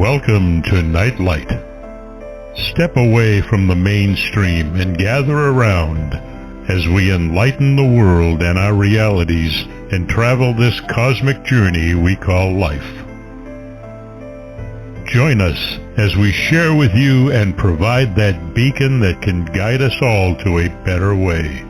Welcome to Nightlight. Step away from the mainstream and gather around as we enlighten the world and our realities and travel this cosmic journey we call life. Join us as we share with you and provide that beacon that can guide us all to a better way.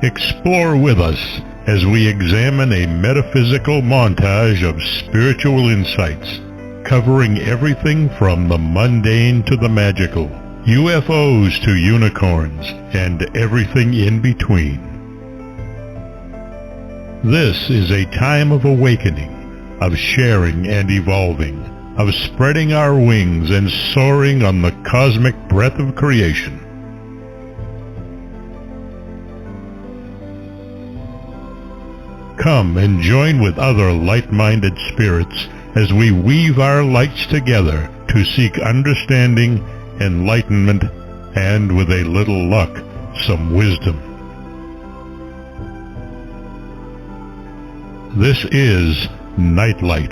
Explore with us as we examine a metaphysical montage of spiritual insights, covering everything from the mundane to the magical, UFOs to unicorns, and everything in between. This is a time of awakening, of sharing and evolving, of spreading our wings and soaring on the cosmic breath of creation. Come and join with other light-minded spirits as we weave our lights together to seek understanding, enlightenment, and, with a little luck, some wisdom. This is Nightlight,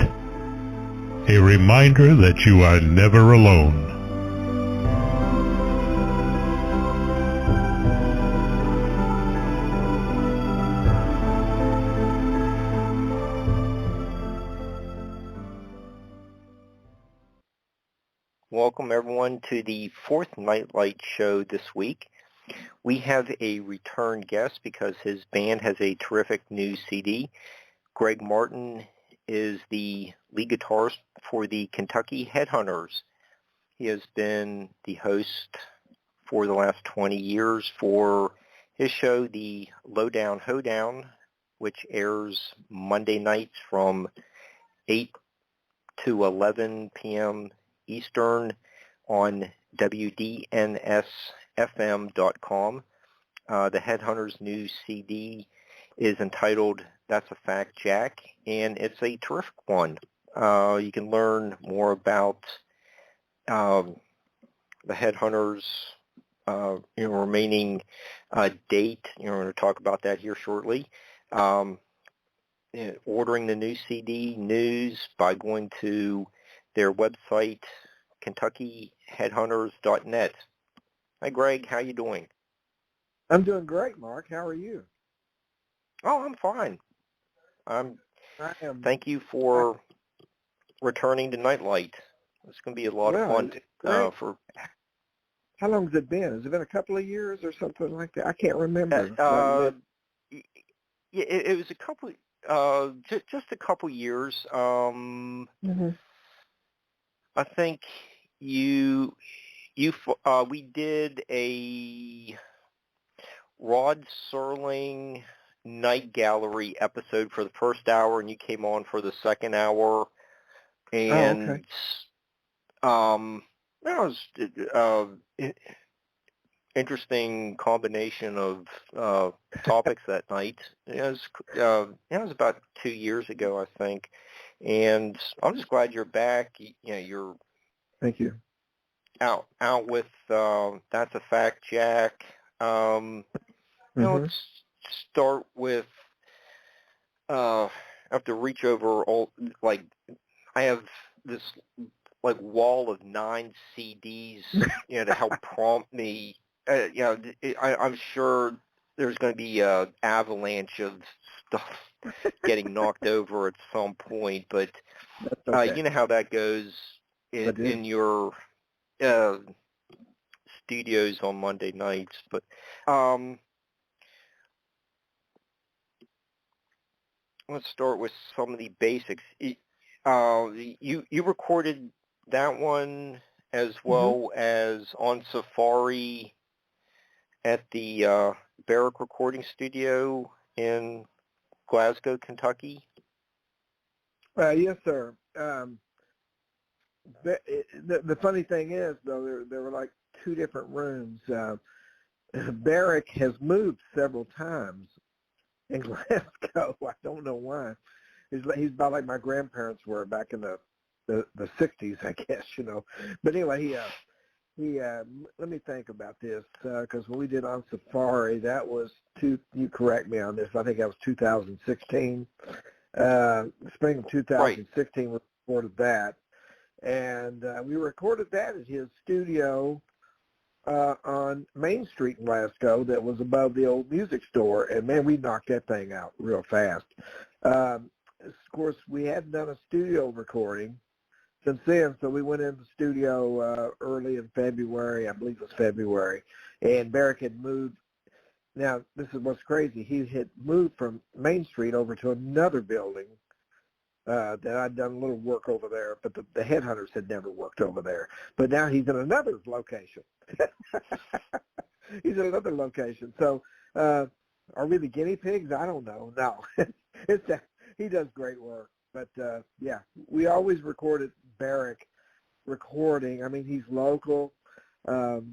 a reminder that you are never alone. Welcome everyone to the fourth Nightlight show this week. We have a return guest because his band has a terrific new CD. Greg Martin is the lead guitarist for the Kentucky Headhunters. He has been the host for the last 20 years for his show, the Lowdown Hoedown, which airs Monday nights from 8 to 11 p.m. Eastern on WDNSFM.com. The Headhunters' new CD is entitled That's a Fact, Jack, and it's a terrific one. You can learn more about the Headhunters' remaining date. We're going to talk about that here shortly. Ordering the new CD news by going to their website, KENTUCKYHEADHUNTERS.net. Hi, Greg. How you doing? I'm doing great, Mark. How are you? Oh, I'm fine. I am. Thank you for returning to Nightlight. It's going to be a lot of fun. How long has it been? Has it been a couple of years or something like that? I can't remember. It was a couple. Just a couple years. I think we did a Rod Serling Night Gallery episode for the first hour, and you came on for the second hour. And that was interesting combination of topics that night. It was about 2 years ago, I think. And I'm just glad you're back. You're Thank you. Out with That's a Fact, Jack. Let's start with I have to reach over all, I have this wall of 9 CDs to help prompt me. I'm sure there's going to be an avalanche of stuff getting knocked over at some point, but okay. You know how that goes in your studios on Monday nights. But let's start with some of the basics. You recorded that one as well as on Safari at the Barrack Recording Studio in Glasgow, Kentucky? Yes, sir. The funny thing is, though, there were like 2 different rooms. Barrack has moved several times in Glasgow. I don't know why. He's about like my grandparents were back in the 60s, I guess, But anyway, let me think about this, because when we did on Safari, that was you correct me on this, I think that was 2016. Spring of 2016 we recorded that. And we recorded that at his studio on Main Street in Glasgow that was above the old music store. And, man, we knocked that thing out real fast. Of course, we hadn't done a studio recording since then, so we went in the studio early in February, I believe it was February, and Barrick had moved. Now, this is what's crazy. He had moved from Main Street over to another building that I'd done a little work over there, but the Headhunters had never worked over there. But now he's in another location. He's in another location. So are we the guinea pigs? I don't know. No. He does great work. But, yeah, we always recorded Barrick recording. I mean, he's local.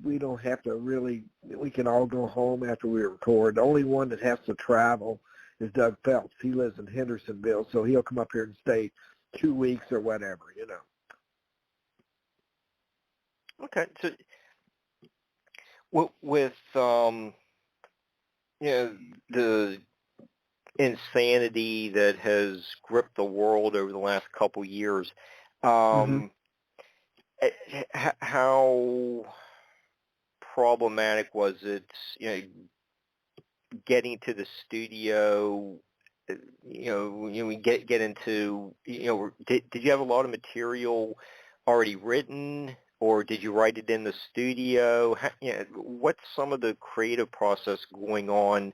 We don't have to really, we can all go home after we record. The only one that has to travel is Doug Phelps. He lives in Hendersonville, so he'll come up here and stay 2 weeks or whatever, you know. Okay. So with you know, the insanity that has gripped the world over the last couple years, how problematic was it, you know, getting to the studio, we get into, did you have a lot of material already written, or did you write it in the studio? What's some of the creative process going on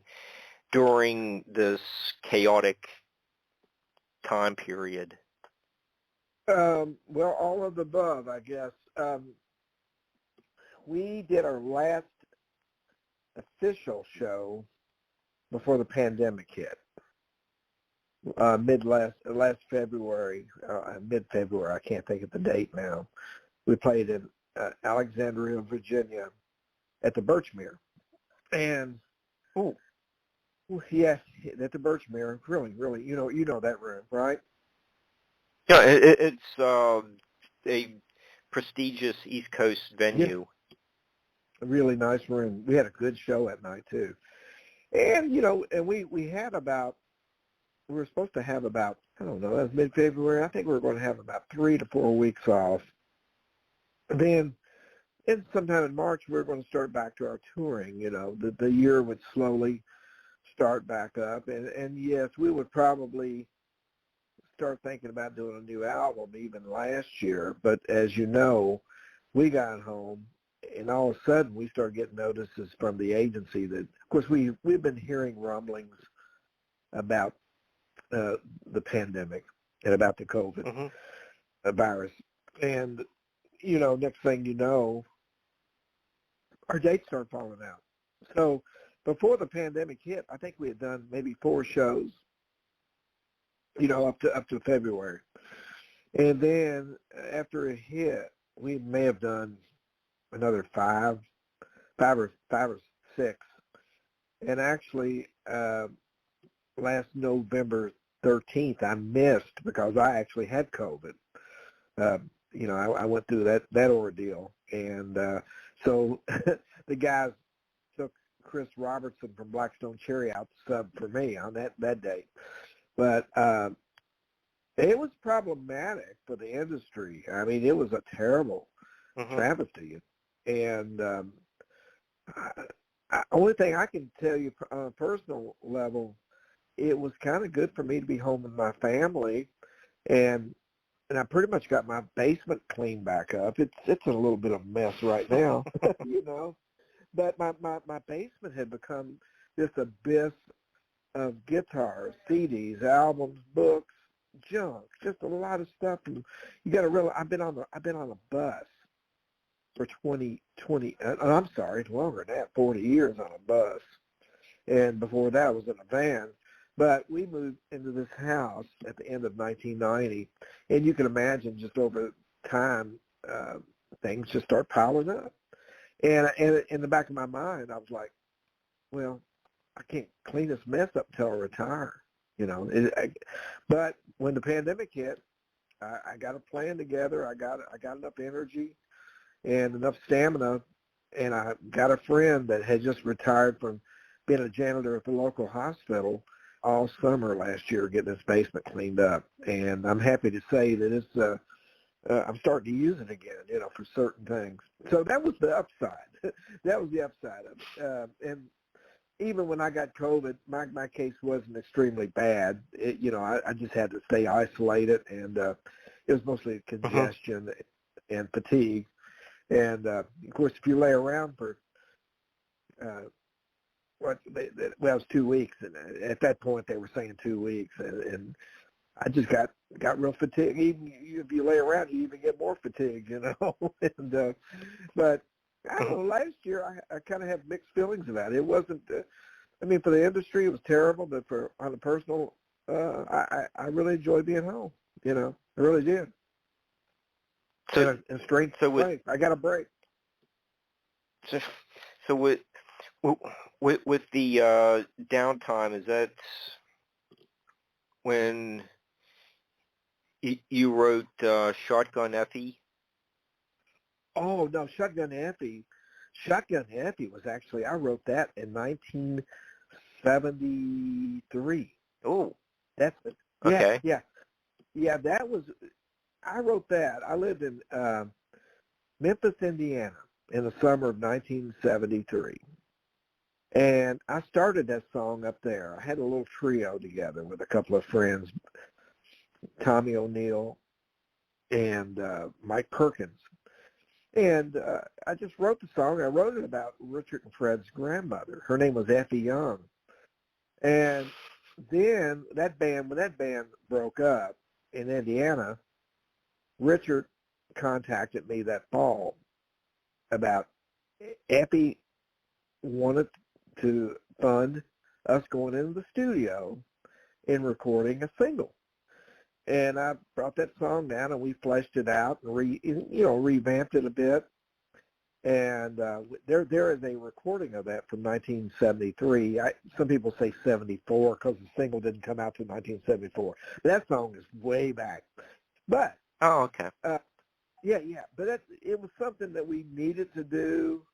during this chaotic time period? Well, all of the above, I guess. We did our last official show before the pandemic hit, last February, mid-February. I can't think of the date now. We played in Alexandria, Virginia, at the Birchmere, and yeah, at the Birchmere, really, you know that room, right? Yeah, it's a prestigious East Coast venue. Yeah. A really nice room. We had a good show that night too, and we were supposed to have about, I don't know, that was mid-February. I think we were going to have about 3 to 4 weeks off. Then, sometime in March, we were going to start back to our touring. The year would slowly start back up, and yes, we would probably start thinking about doing a new album even last year. But as you know, we got home, and all of a sudden we started getting notices from the agency that, of course, we've been hearing rumblings about the pandemic and about the COVID virus. And, next thing you know, our dates started falling out. So before the pandemic hit, I think we had done maybe 4 shows, up to February. And then after it hit, we may have done another 5 or 6. And actually, last November 13th, I missed because I actually had COVID. I went through that ordeal. And so the guys took Chris Robertson from Blackstone Cherry out to sub for me on that day. But it was problematic for the industry. I mean, it was a terrible travesty. And only thing I can tell you on a personal level, it was kind of good for me to be home with my family, and I pretty much got my basement cleaned back up. It's a little bit of a mess right now, But my basement had become this abyss of guitars, CDs, albums, books, junk, just a lot of stuff. And you got to realize I've been on a bus for 20, I'm sorry, longer than that, 40 years on a bus. And before that I was in a van. But we moved into this house at the end of 1990, and you can imagine just over time, things just start piling up. And in the back of my mind, I was like, well, I can't clean this mess up until I retire, But when the pandemic hit, I got a plan together. I got enough energy and enough stamina, and I got a friend that had just retired from being a janitor at the local hospital all summer last year, getting his basement cleaned up. And I'm happy to say that I'm starting to use it again, for certain things. So that was the upside. That was the upside of it. And even when I got COVID, my case wasn't extremely bad. I just had to stay isolated, and it was mostly congestion and fatigue. And of course, if you lay around for it was 2 weeks, and at that point they were saying 2 weeks, and I just got real fatigued. Even if you lay around, you even get more fatigued, and but I don't know. Last year, I kind of have mixed feelings about it. It wasn't. For the industry, it was terrible, but on a personal, I really enjoyed being home. I really did. So, and strength. I got a break. So with the downtime, is that when you wrote Shotgun Effie? Oh no, Shotgun Effie was actually, I wrote that in 1973. Oh, that's it. Okay. Yeah. That was. I wrote that. I lived in Memphis, Indiana, in the summer of 1973, and I started that song up there. I had a little trio together with a couple of friends, Tommy O'Neill and Mike Perkins. And I just wrote the song. I wrote it about Richard and Fred's grandmother. Her name was Effie Young. And then when that band broke up in Indiana, Richard contacted me that fall about Effie wanted to fund us going into the studio and recording a single. And I brought that song down, and we fleshed it out and revamped it a bit. And there is a recording of that from 1973. Some people say 74 because the single didn't come out till 1974. But that song is way back. But okay. Yeah. But it was something that we needed to do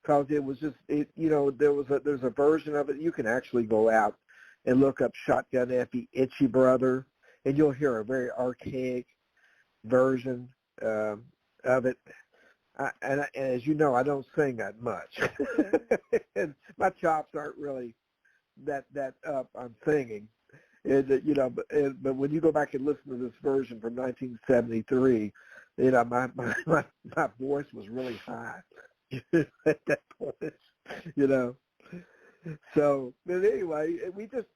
because it was just there's a version of it. You can actually go out and look up Shotgun Effie, Itchy Brother, and you'll hear a very archaic version of it. And as you know, I don't sing that much. And my chops aren't really that up on singing. But when you go back and listen to this version from 1973, my voice was really high at that point. So, but anyway, we just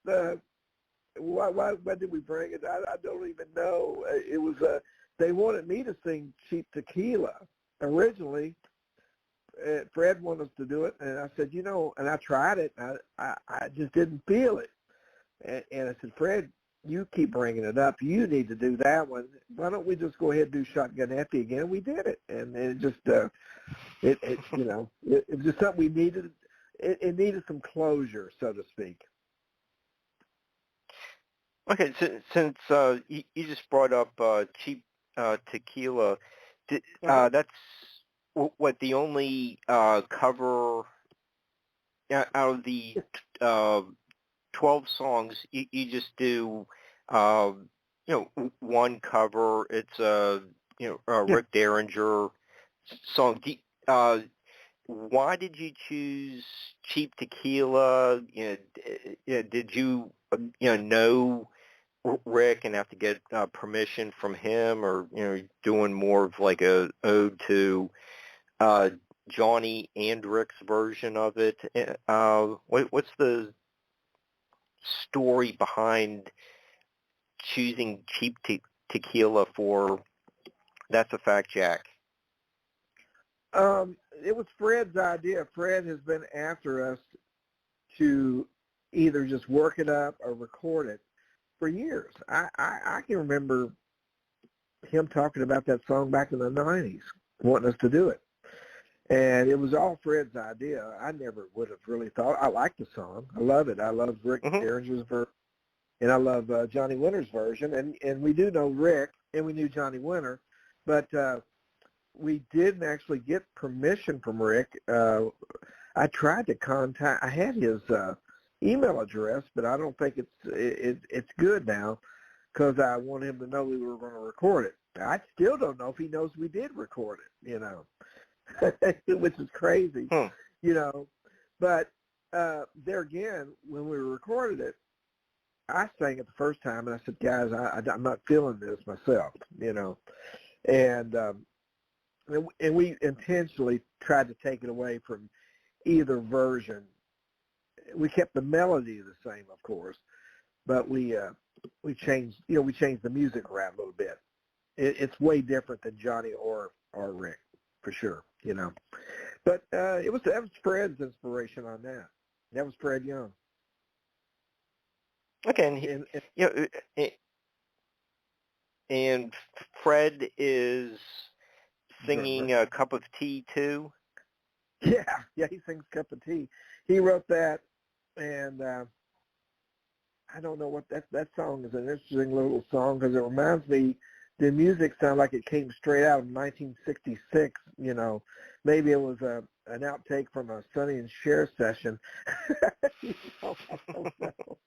why did we bring it? I don't even know. It was they wanted me to sing Cheap Tequila originally. Fred wanted us to do it, and I said, and I tried it. And I just didn't feel it, and I said, Fred, you keep bringing it up. You need to do that one. Why don't we just go ahead and do Shotgun Effie again? And we did it, and it just it was just something we needed. It needed some closure, so to speak. Okay, so, since you just brought up Cheap Tequila, that's what the only cover out of the 12 songs you just do one cover. It's Rick Derringer song. Why did you choose Cheap Tequila? Did you know Rick and have to get permission from him, or doing more of like a ode to Johnny and Rick's version of it? What's the story behind choosing Cheap Tequila for That's a Fact, Jack? It was Fred's idea. Fred has been after us to either just work it up or record it for years. I can remember him talking about that song back in the 90s, wanting us to do it. And it was all Fred's idea. I never would have really thought. I like the song. I love it. I love Rick Derringer's version, and I love Johnny Winter's version. And we do know Rick, and we knew Johnny Winter, but we didn't actually get permission from Rick. I tried to contact. I had his email address, but I don't think it's good now. because I want him to know we were going to record it. I still don't know if he knows we did record it, which is crazy, But there again, when we recorded it, I sang it the first time, and I said, guys, I'm not feeling this myself, And we intentionally tried to take it away from either version. We kept the melody the same, of course, but we changed the music around a little bit. It's way different than Johnny or Rick, for sure, But that was Fred's inspiration on that. That was Fred Young. Okay, and Fred is singing a Cup of Tea too. Yeah, he sings Cup of Tea. He wrote that, and I don't know what that song is. An interesting little song because it reminds me. The music sounded like it came straight out of 1966. Maybe it was an outtake from a Sonny and Cher session. I don't know.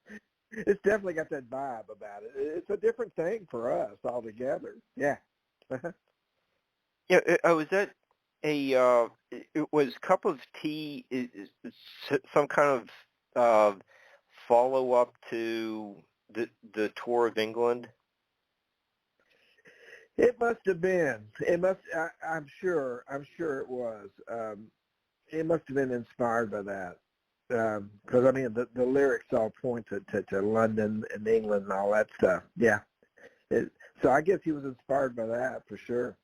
It's definitely got that vibe about it. It's a different thing for us altogether. Yeah. Yeah. Was that it was Cup of Tea is some kind of follow up to the tour of England? It must have been. I'm sure it was. It must have been inspired by that. Because the lyrics all point to London and England and all that stuff. Yeah. So I guess he was inspired by that for sure.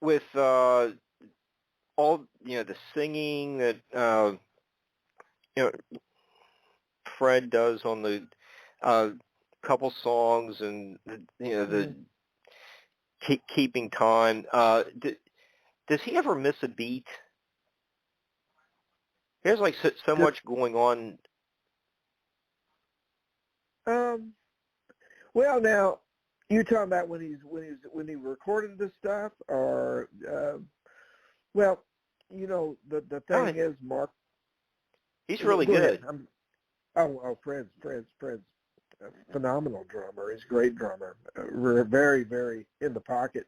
With all the singing that Fred does on the couple songs and the keeping time. Does he ever miss a beat? There's like so much going on. Well, now you're talking about when he recorded this stuff, or the thing is, Mark. He's really good. Fred's a phenomenal drummer. He's a great drummer. Very, very in the pocket.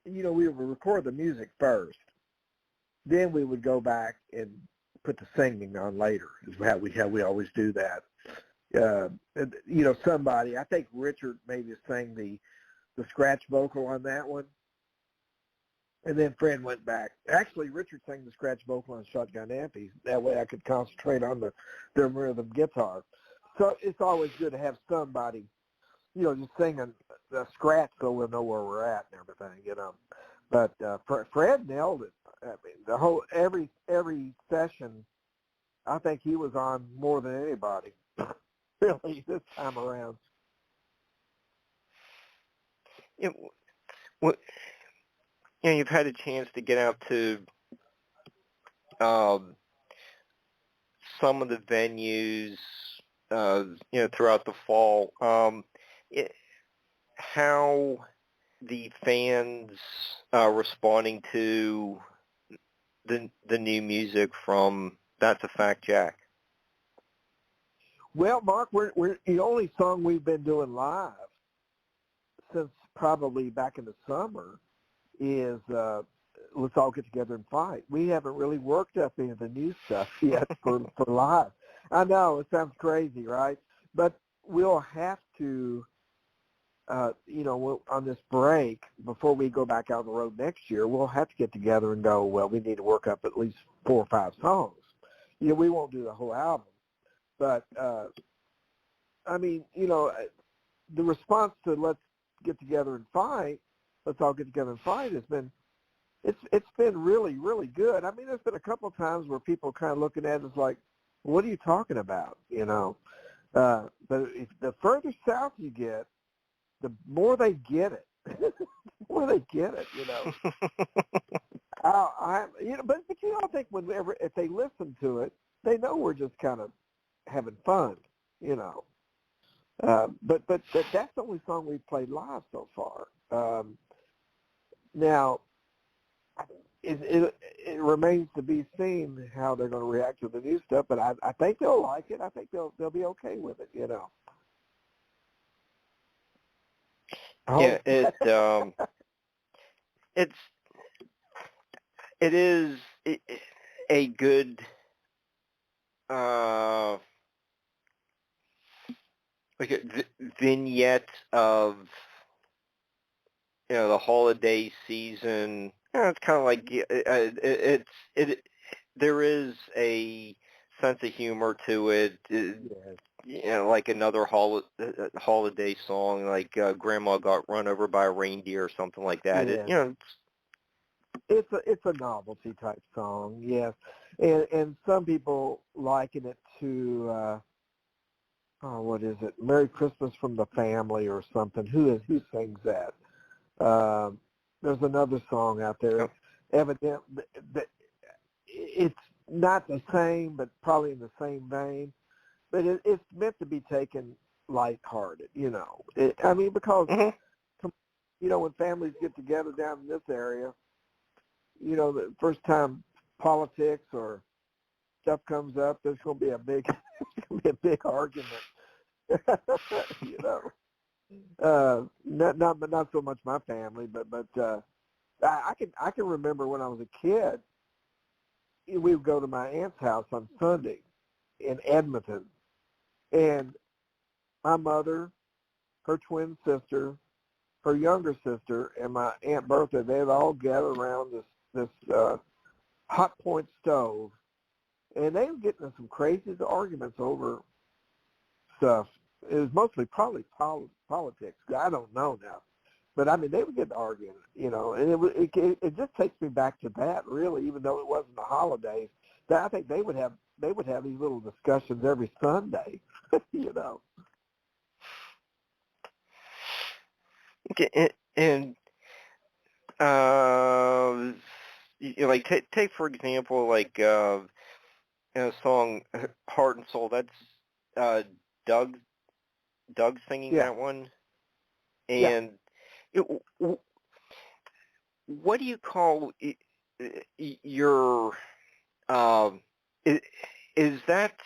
We would record the music first. Then we would go back and put the singing on later. Is how we always do that. Somebody, I think Richard maybe sang the scratch vocal on that one. And then Fred went back. Actually, Richard sang the scratch vocal on Shotgun Ampy. That way I could concentrate on the rhythm guitar. So it's always good to have somebody, just singing the scratch so we'll know where we're at and everything, But Fred nailed it. The whole every session, I think he was on more than anybody, really, this time around. You've had a chance to get out to some of the venues, throughout the fall. How the fans responding to the new music from That's a Fact, Jack? Well, Mark, we're the only song we've been doing live since probably back in the summer is Let's All Get Together and Fight. We haven't really worked up any of the new stuff yet for live. I know, it sounds crazy, right? But we'll have to, on this break, before we go back out on the road next year, we'll have to get together and go, well, we need to work up at least 4 or 5 songs. We won't do the whole album. But, the response to Let's Get Together and Fight, Let's All Get Together and Fight has been, it's been really, really good. I mean, there's been a couple of times where people kind of looking at us like, what are you talking about, But if the further south you get, the more they get it. The more they get it, But I think whenever, if they listen to it, they know we're just kind of having fun, But that's the only song we've played live so far. Now, it remains to be seen how they're going to react to the new stuff. But I think they'll like it. I think they'll be okay with it. You know. Yeah, it is a good like a vignette of the holiday season. It's kind of like there is a sense of humor to it. Like another holiday song, like Grandma Got Run Over by a Reindeer or something like that. Yeah. It's a novelty type song, yes, and some people liken it to what is it? Merry Christmas from the Family or something. Who sings that? There's another song out there. Evidently, it's not the same, but probably in the same vein. But it's meant to be taken lighthearted, you know. Because when families get together down in this area, the first time politics or stuff comes up, there's going to be a big argument. Not so much my family, but I can remember when I was a kid, we would go to my aunt's house on Sunday in Edmonton, and my mother, her twin sister, her younger sister, and my Aunt Bertha, they'd all gather around this hot point stove, and they were getting in some crazy arguments over stuff. It was mostly probably politics. I don't know now, but they would get arguing, and it just takes me back to that, really, even though it wasn't the holidays. That I think they would have these little discussions every Sunday, Okay, and take for example, like a song "Heart and Soul." That's Doug singing that one, and what do you call your? Is that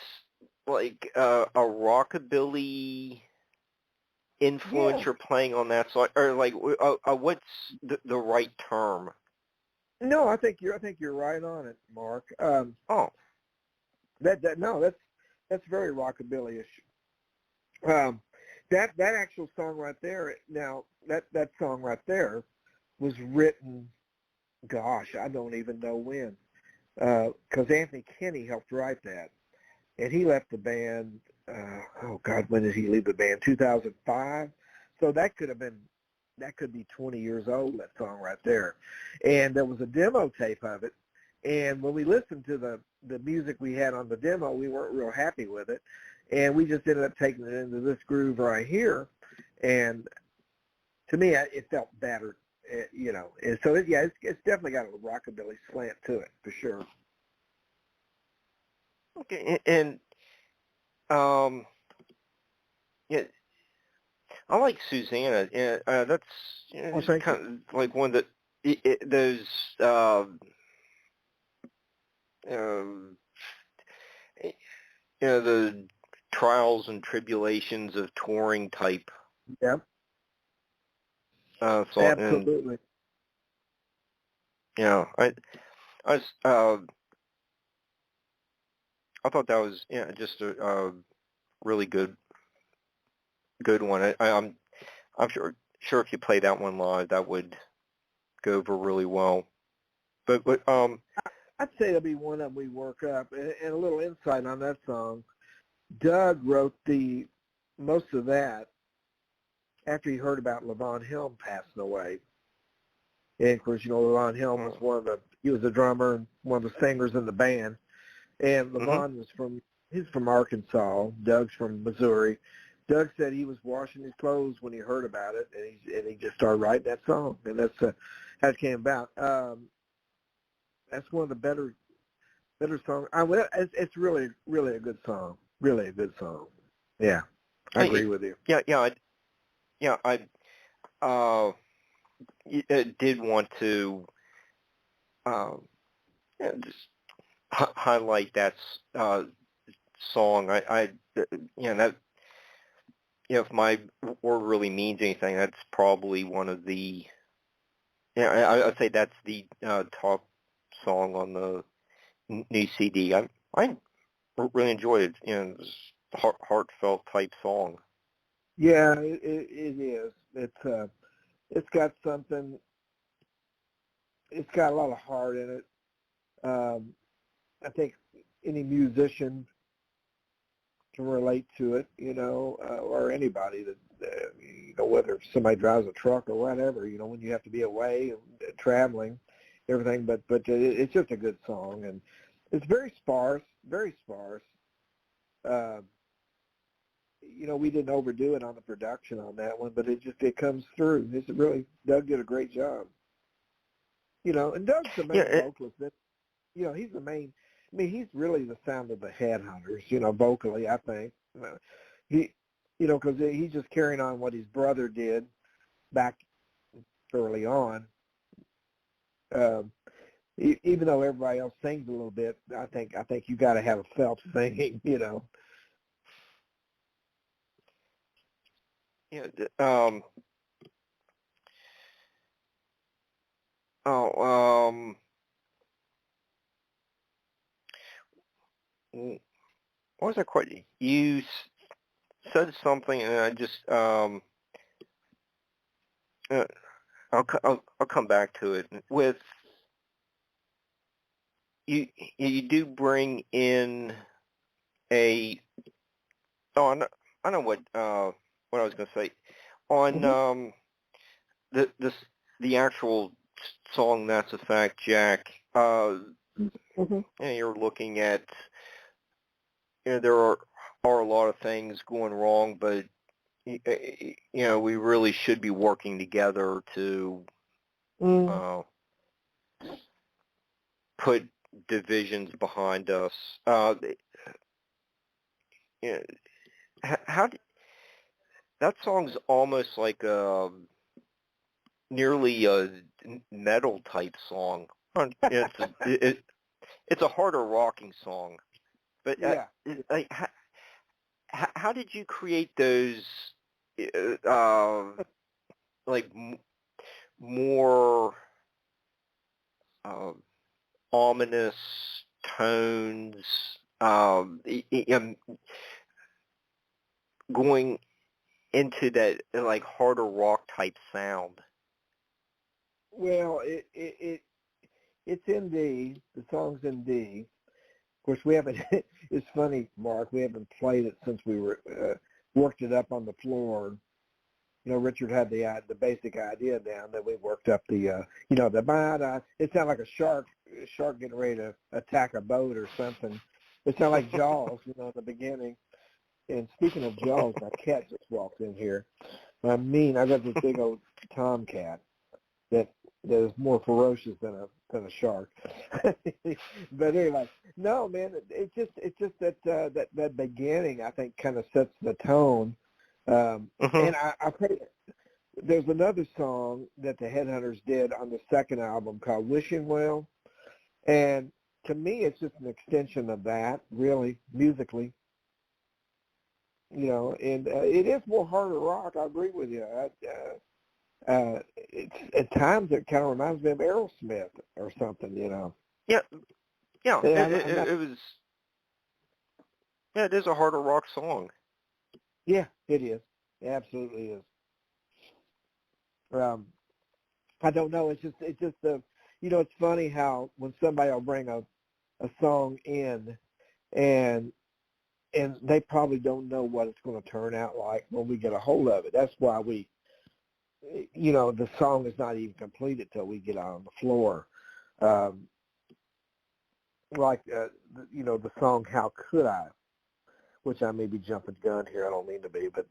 like a rockabilly influence you're playing on that song, or like what's the right term? No, I think you're right on it, Mark. That's very rockabilly-ish. That actual song right there. Now that song right there was written. Gosh, I don't even know when, because Anthony Kinney helped write that, and he left the band. When did he leave the band? 2005. So that could be 20 years old, that song right there. And there was a demo tape of it. And when we listened to the music we had on the demo, we weren't real happy with it. And we just ended up taking it into this groove right here. And to me, it felt better, And so, it's definitely got a rockabilly slant to it, for sure. Okay, and I like Susanna. That's just kind of like one of those the trials and tribulations of touring type. Yeah. Absolutely. I thought that was just a really good one. I'm sure if you play that one live, that would go over really well. But I'd say that'll be one that we work up. And a little insight on that song, Doug wrote most of that after he heard about Levon Helm passing away. And of course, Levon Helm was he was a drummer and one of the singers in the band. And Levon he's from Arkansas. Doug's from Missouri. Doug said he was washing his clothes when he heard about it, and he just started writing that song, and that's how it came about. That's one of the better songs. It's really, really a good song. Really a good song. Yeah, I agree with you. I did want to just highlight that song. I that if my word really means anything, that's probably one of the I'd say that's the top song on the new CD. I really enjoyed it. It's a heartfelt type song. Yeah, it is. It's got something. It's got a lot of heart in it. I think any musician can relate to it, or anybody that, whether somebody drives a truck or whatever, when you have to be away and traveling, everything. But it's just a good song, and it's very sparse, very sparse. We didn't overdo it on the production on that one, but it comes through. Doug did a great job. And Doug's the main vocalist. He's the main. I mean, he's really the sound of the Headhunters, vocally, I think. Because he's just carrying on what his brother did back early on. Even though everybody else sings a little bit, I think you got to have a Phelps singing, Yeah. What was that question? You said something, and I just I'll come back to it. With you do bring in I know what I was going to say on the actual song That's a Fact, Jack. You're looking at there are a lot of things going wrong, but we really should be working together to put divisions behind us. That song's almost like nearly a metal type song. It's a harder rocking song, but how did you create those more ominous tones, going into that harder rock type sound? Well, it's in D. The song's in D. Of course, we haven't. It's funny, Mark. We haven't played it since we worked it up on the floor. Richard had the basic idea down that we worked up the it sounded like a shark getting ready to attack a boat or something. It sounded like Jaws, in the beginning. And speaking of Jaws, my cat just walked in here. I got this big old tomcat that is more ferocious than a shark. But anyway, no, man, it's just that beginning, I think, kind of sets the tone. And I pray, there's another song that the Headhunters did on the second album called Wishing Well, and to me it's just an extension of that, really, musically. And it is more harder rock. I agree with you. At times it kind of reminds me of Aerosmith or something. Yeah. It was. Yeah, it is a harder rock song. Yeah, it is. It absolutely is. I don't know. It's just it's funny how when somebody will bring a song in and they probably don't know what it's going to turn out like when we get a hold of it. That's why the song is not even completed till we get out on the floor. The song How Could I, which I may be jumping the gun here. I don't mean to be, but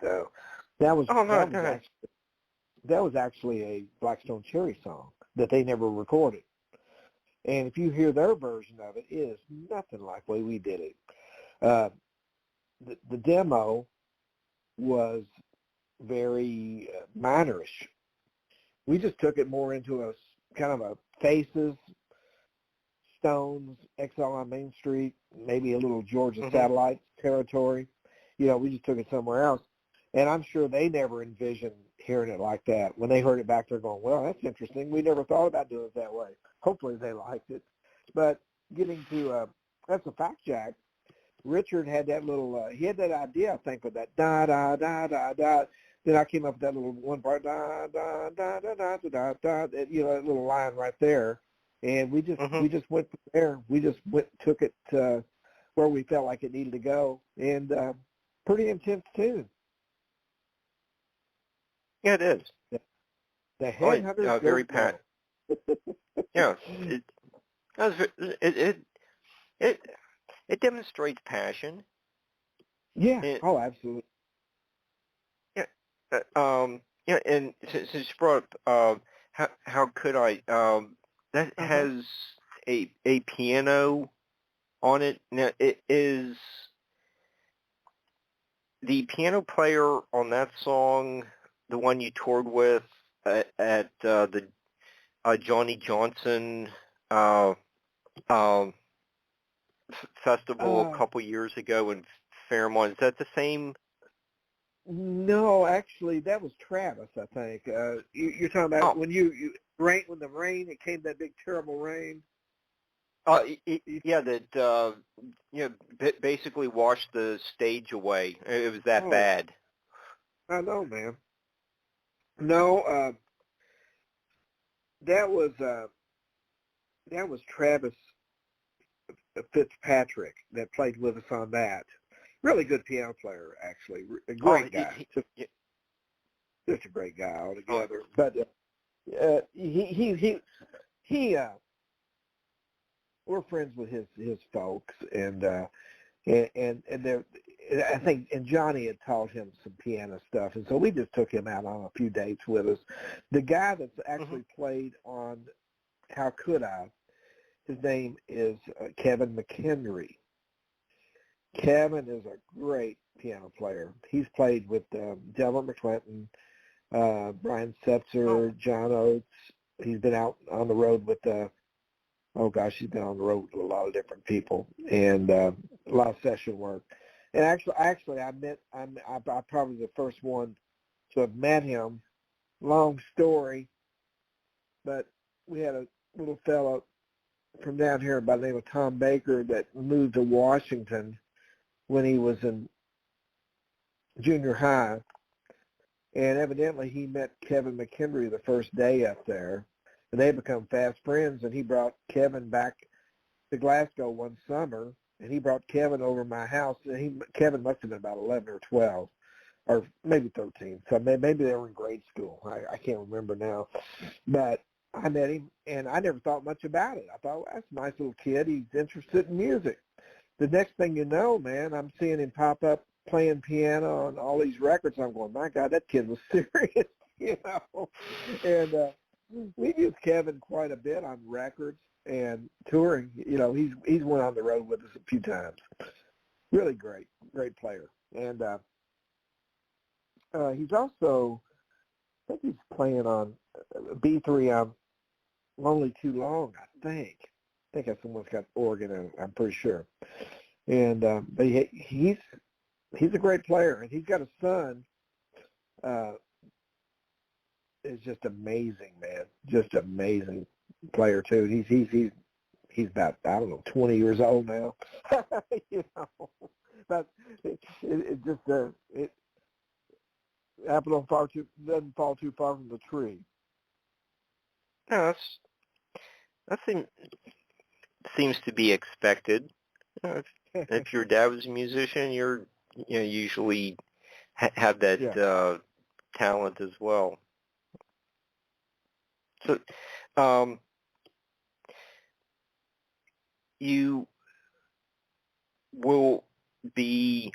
that was actually a Blackstone Cherry song that they never recorded. And if you hear their version of it, it is nothing like the way we did it. The demo was very minorish. We just took it more into a kind of a Faces Stones, XL on Main Street, maybe a little Georgia Satellite territory. We just took it somewhere else. And I'm sure they never envisioned hearing it like that. When they heard it back there going, well, that's interesting. We never thought about doing it that way. Hopefully they liked it. But getting to, that's a fact, Jack. Richard had that little, he had that idea, I think, with that da, da, da, da, da. Then I came up with that little one part, da, da, da, da, da, da, da, da, that little line right there. And we just went from there. We just took it where we felt like it needed to go. And pretty intense tune. Yeah, it is. The Headhunters very pat. Yeah, it demonstrates passion. Yeah. Absolutely. Yeah. Yeah, and since you brought up how could I that has a piano on it. Now, it is the piano player on that song the one you toured with at the Johnny Johnson festival a couple years ago in Fairmont? Is that the same? No, actually, that was Travis, I think. You're talking about when when the rain, it came, that big terrible rain. Yeah, that basically washed the stage away. It was that bad. I know, man. No, that was Travis Fitzpatrick that played with us on that. Really good piano player, actually. A great guy. Just a great guy altogether. But we're friends with his folks, and they're, I think, and Johnny had taught him some piano stuff, and so we just took him out on a few dates with us. The guy that's actually played on How Could I, his name is Kevin McHenry. Kevin is a great piano player. He's played with Delvin McClinton, Brian Setzer, John Oates. He's been out on the road with he's been on the road with a lot of different people, and a lot of session work. And actually, I'm probably the first one to have met him. Long story, but we had a little fellow from down here by the name of Tom Baker that moved to Washington when he was in junior high, and evidently he met Kevin McHenry the first day up there, and they become fast friends, and he brought Kevin back to Glasgow one summer, and he brought Kevin over to my house, and Kevin must have been about 11 or 12, or maybe 13, so maybe they were in grade school. I can't remember now, but I met him, and I never thought much about it. I thought, well, that's a nice little kid. He's interested in music. The next thing you know, man, I'm seeing him pop up playing piano on all these records. I'm going, my God, that kid was serious, And we've used Kevin quite a bit on records and touring. He's went on the road with us a few times. Really great player. And he's also, I think he's playing on B3 on Lonely Too Long, I think. I think that's someone's got organ in it, I'm pretty sure. And but he's a great player, and he's got a son. Is just amazing, man. Just amazing player too. He's about, I don't know, 20 years old now. But it just apple doesn't fall too far from the tree. No, that seems to be expected. If your dad was a musician, you're usually have that talent as well. So, you will be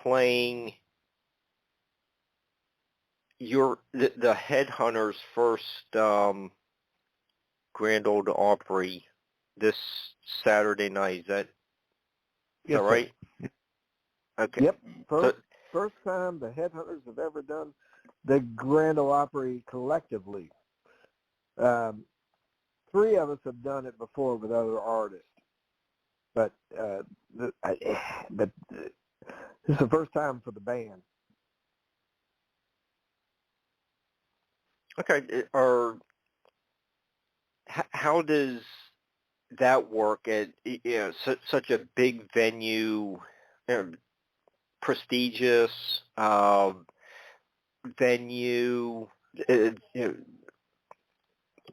playing the Headhunters' first Grand Ole Opry this Saturday night. Is that right? Okay. Yep. First time the Headhunters have ever done the Grand Ole Opry collectively. three of us have done it before with other artists, but this is the first time for the band. Okay. How does that work at such a big venue, prestigious venue?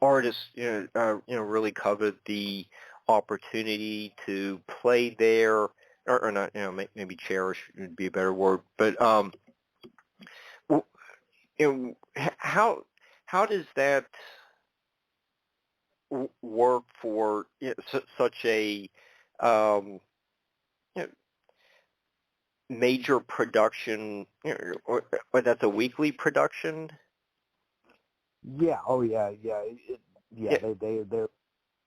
Artists really covet the opportunity to play there, or not, maybe cherish would be a better word, but how does that work for such a major production, or that's a weekly production? Yeah. Oh, yeah. They're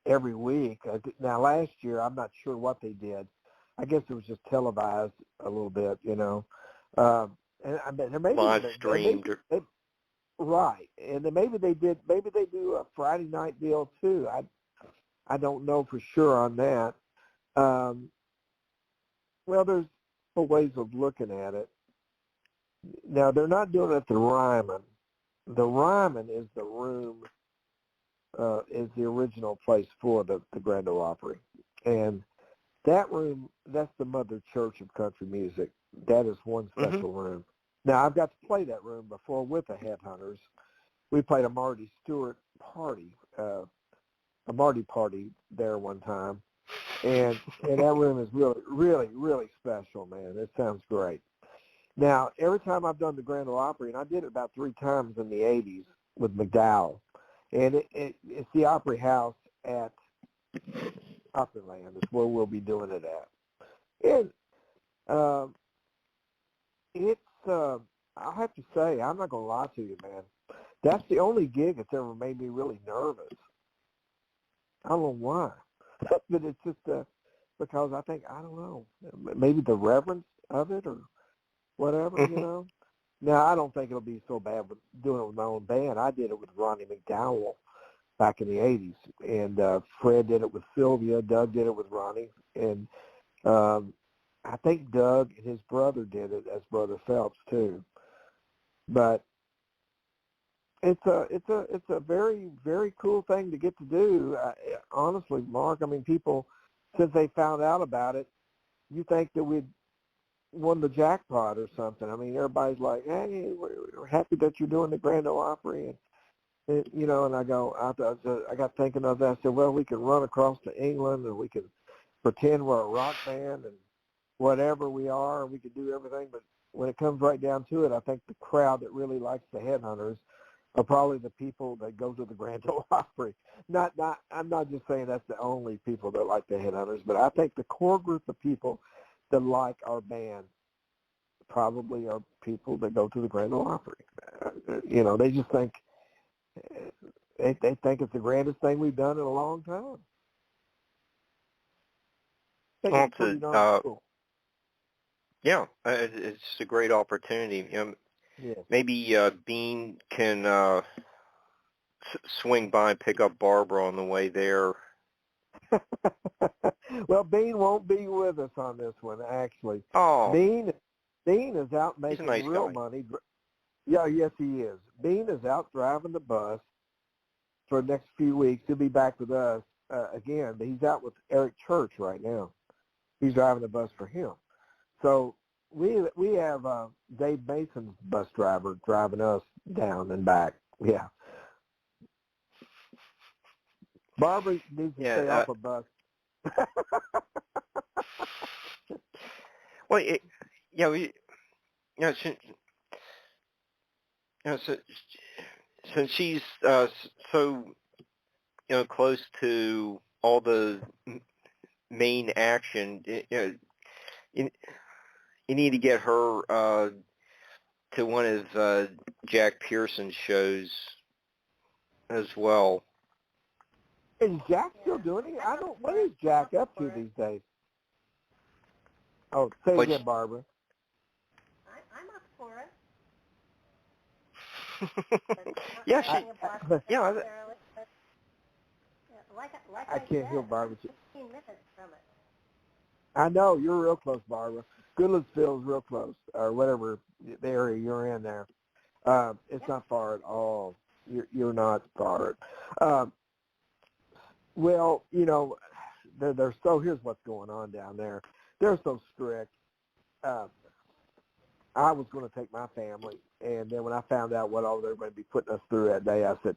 every week. Now, last year, I'm not sure what they did. I guess it was just televised a little bit, And I mean, maybe live streamed. Right, and then maybe they do a Friday night deal too. I don't know for sure on that. Well, there's ways of looking at it. Now, they're not doing it at the Ryman. The Ryman is the room, is the original place for the Grand Ole Opry. And that room, that's the mother church of country music. That is one special room. Now, I've got to play that room before with the Headhunters. We played a Marty Stewart party, a Marty party there one time. And that room is really, really, really special, man. It sounds great. Now, every time I've done the Grand Ole Opry, and I did it about 3 times in the 80s with McDowell, and it's the Opry House at Opryland is where we'll be doing it at. And I'll have to say, I'm not going to lie to you, man. That's the only gig that's ever made me really nervous. I don't know why. But it's just because I think, I don't know, maybe the reverence of it or whatever, Now, I don't think it'll be so bad with doing it with my own band. I did it with Ronnie McDowell back in the 80s, and Fred did it with Sylvia. Doug did it with Ronnie, and I think Doug and his brother did it as Brother Phelps too. But it's a very, very cool thing to get to do. Honestly, Mark, I mean, people, since they found out about it, you think that we'd won the jackpot or something. I mean, everybody's like, hey, we're happy that you're doing the Grand Ole Opry. And and I got thinking of that. I said, well, we can run across to England, and we can pretend we're a rock band and whatever we are, and we can do everything. But when it comes right down to it, I think the crowd that really likes the Headhunters are probably the people that go to the Grand Ole Opry. I'm not just saying that's the only people that like the Headhunters, but I think the core group of people that like our band probably are people that go to the Grand Ole Opry. They just think they think it's the grandest thing we've done in a long time. I think it's pretty darn cool. Yeah, it's a great opportunity. Yes. Maybe Bean can swing by and pick up Barbara on the way there. Well, Bean won't be with us on this one, actually. Oh. Bean is out making real money. Yeah, yes, he is. Bean is out driving the bus for the next few weeks. He'll be back with us again, but he's out with Eric Church right now. He's driving the bus for him. So we have Dave Mason's bus driver driving us down and back. Yeah. Barbara needs to stay off a bus. Well, since she's so close to all the main action, you need to get her to one of Jack Pearson's shows as well. Is Jack still doing it? What is Jack up to these days? Oh, say it again, Barbara. I'm up for it. Yeah, I can't hear Barbara. 15 minutes from it. I know, you're real close, Barbara. Goodlettsville's real close, or whatever the area you're in there. It's not far at all. You're not far. Well, you know, they're so, here's what's going on down there. They're so strict. I was going to take my family, and then when I found out what all they were going to be putting us through that day, I said,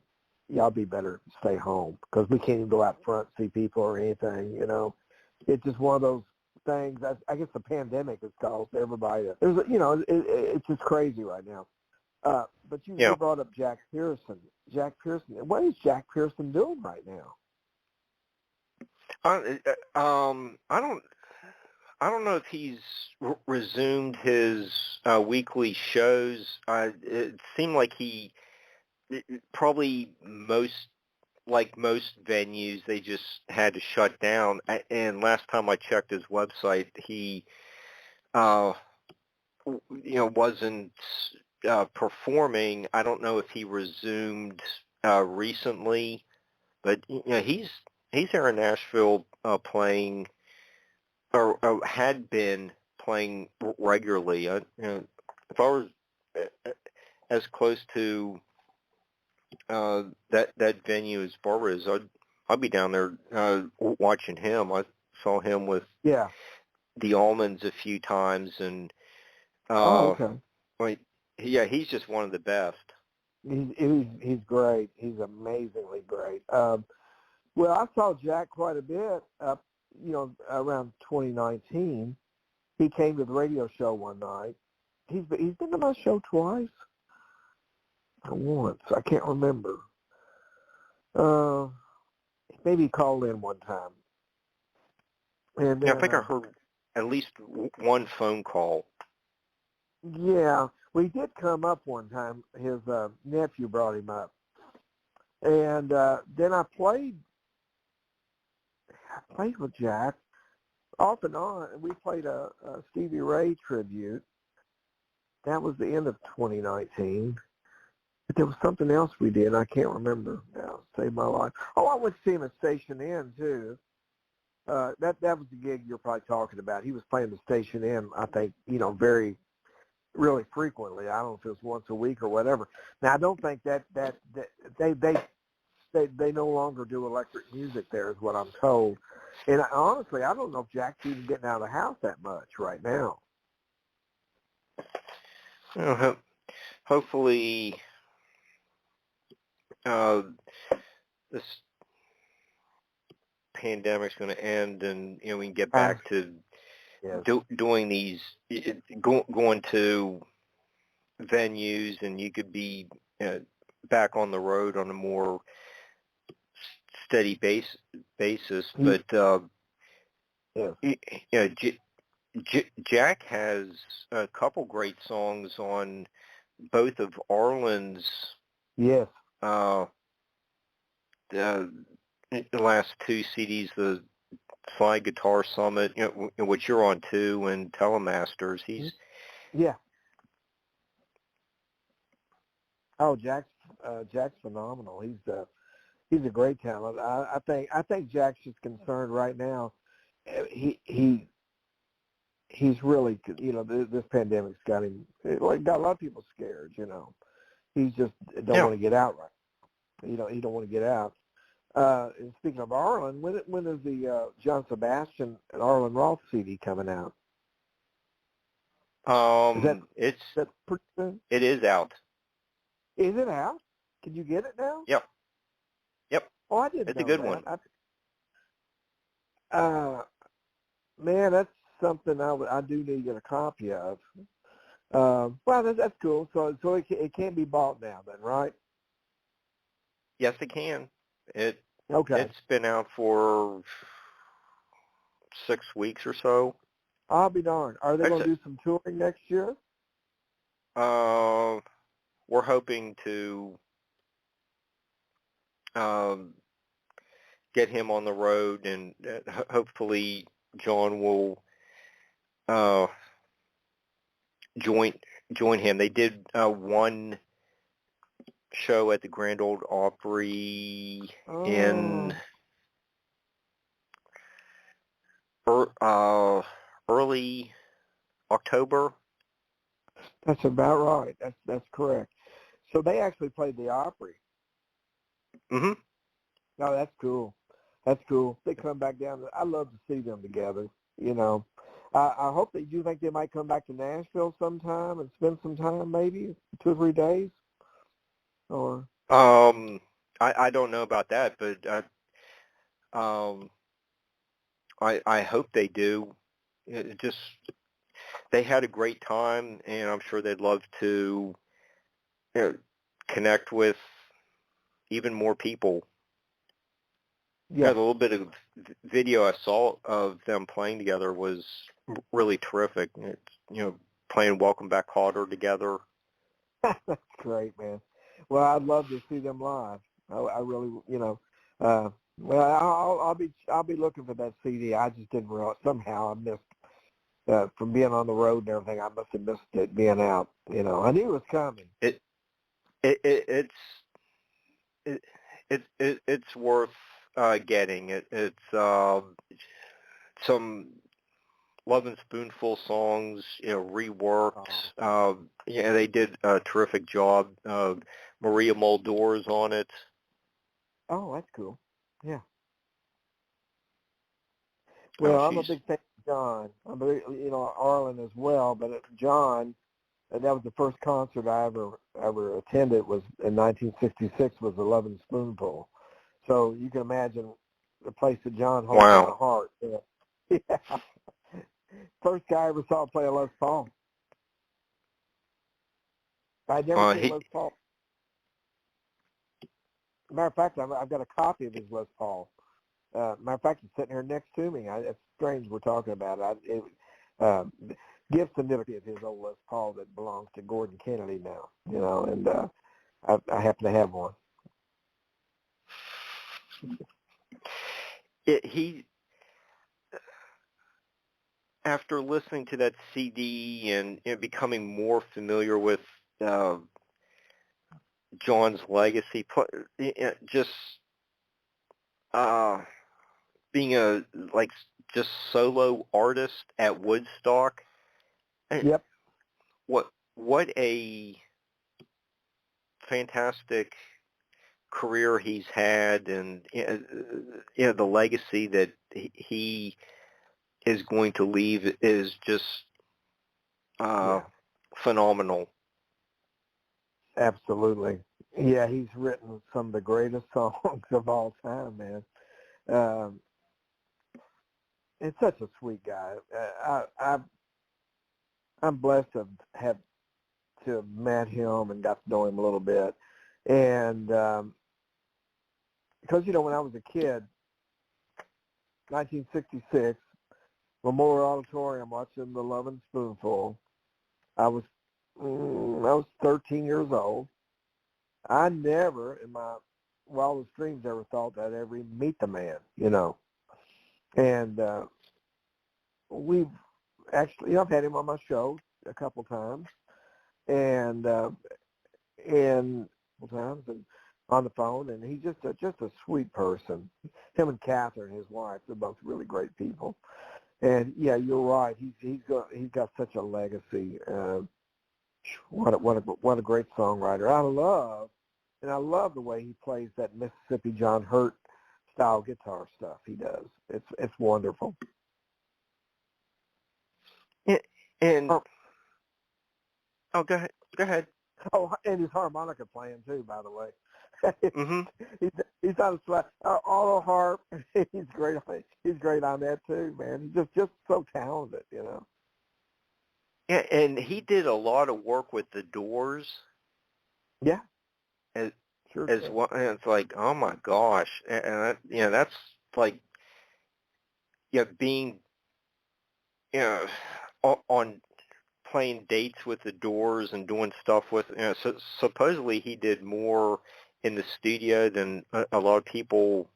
y'all be better stay home, because we can't even go out front and see people or anything, you know. It's just one of those things. I guess the pandemic has caused everybody to, it's just crazy right now. But you brought up Jack Pearson. Jack Pearson. What is Jack Pearson doing right now? I don't know if he's resumed his weekly shows. It seemed like he probably most venues, they just had to shut down. And last time I checked his website, he wasn't performing. I don't know if he resumed recently, but he's here in Nashville playing, or had been playing regularly. If I was as close to that venue as Barbara is, I'd be down there watching him. I saw him with the Almonds a few times, and he's just one of the best. He's great. He's amazingly great. Well, I saw Jack quite a bit up, around 2019. He came to the radio show one night. He's been to my show twice. Or once. I can't remember. Maybe he called in one time. And then, I think I heard at least one phone call. Yeah, we did come up one time. His nephew brought him up. And then I played with Jack off and on. We played a Stevie Ray tribute. That was the end of 2019. But there was something else we did. I can't remember now. Saved my life. Oh, I went to see him at Station Inn, too. That was the gig you're probably talking about. He was playing the Station Inn, I think, really frequently. I don't know if it was once a week or whatever. Now, I don't think that they no longer do electric music there, is what I'm told. And honestly, I don't know if Jack's even getting out of the house that much right now. Hopefully, this pandemic's going to end, and we can get back to doing these, going to venues, and you could be back on the road on a more steady basis. But Jack has a couple great songs on both of Arlen's the last two CDs, the Slide Guitar Summit, which you're on too, and Telemasters. Jack's phenomenal. He's a great talent. I think Jack's just concerned right now. He's really, this pandemic's got him, got a lot of people scared. He's just don't want to get out right. He don't want to get out. And speaking of Arlen, when is the John Sebastian and Arlen Roth CD coming out? It is out. Is it out? Can you get it now? Yep. Oh, I didn't. It's know a good that. one. Man, that's something I do need to get a copy of. Well, that's cool. So it can be bought now, then, right? Yes, it can. It's been out for 6 weeks or so. I'll be darned. Are they going to do some touring next year? We're hoping to get him on the road, and hopefully John will join him. They did one show at the Grand Ole Opry in early October. That's about right. That's correct. So they actually played the Opry. Mm-hmm. No, that's cool. That's cool. They come back down. I love to see them together. You know, I hope that you think they might come back to Nashville sometime and spend some time, maybe 2 or 3 days. Or I don't know about that, but I hope they do. It just they had a great time, and I'm sure they'd love to connect with even more people. yeah, The little bit of video I saw of them playing together was really terrific. It's playing "Welcome Back, Kotter" together. that's great, man. Well, I'd love to see them live. I really, well, I'll be looking for that CD. I just didn't realize somehow I missed from being on the road and everything. I must have missed it being out. I knew it was coming. It's worth getting. It's some Love and Spoonful songs, reworked. They did a terrific job. Maria Muldaur's on it. Oh, that's cool. Yeah. Well, I'm a big fan of John. I'm Arlen as well, but John, that was the first concert I ever attended. Was in 1966. Was the Love and Spoonful. So you can imagine the place that John holds in my heart. Yeah. First guy I ever saw play a Les Paul. I'd never seen Les Paul. Matter of fact, I've got a copy of his Les Paul. Matter of fact, it's sitting here next to me. It's strange we're talking about it. Gibson did of his old Les Paul that belongs to Gordon Kennedy now, and I happen to have one. After listening to that CD and becoming more familiar with John's legacy, just being a just solo artist at Woodstock. Yep. What a fantastic career he's had, and the legacy that he is going to leave is just phenomenal. Absolutely. Yeah, he's written some of the greatest songs of all time, man. It's such a sweet guy. I'm blessed to have met him and got to know him a little bit. And because, when I was a kid, 1966, Memorial Auditorium, watching the Love and Spoonful, I was 13 years old. I never, in my wildest dreams, ever thought that I'd ever even meet the man, And we've actually, I've had him on my show a couple times, and on the phone, and he's just a sweet person. Him and Catherine, his wife, they're both really great people. And yeah, you're right. He's got such a legacy. What a great songwriter. I love the way he plays that Mississippi John Hurt style guitar stuff he does. It's wonderful. Go ahead. Oh, and his harmonica playing too, by the way. Mm-hmm. He's on a auto harp. He's great. He's great on that too, man. He's just so talented, Yeah, and he did a lot of work with the Doors. Yeah. As sure. well, and it's like, oh my gosh, and that's like, being, on playing dates with the Doors and doing stuff with, so supposedly he did more in the studio than a lot of people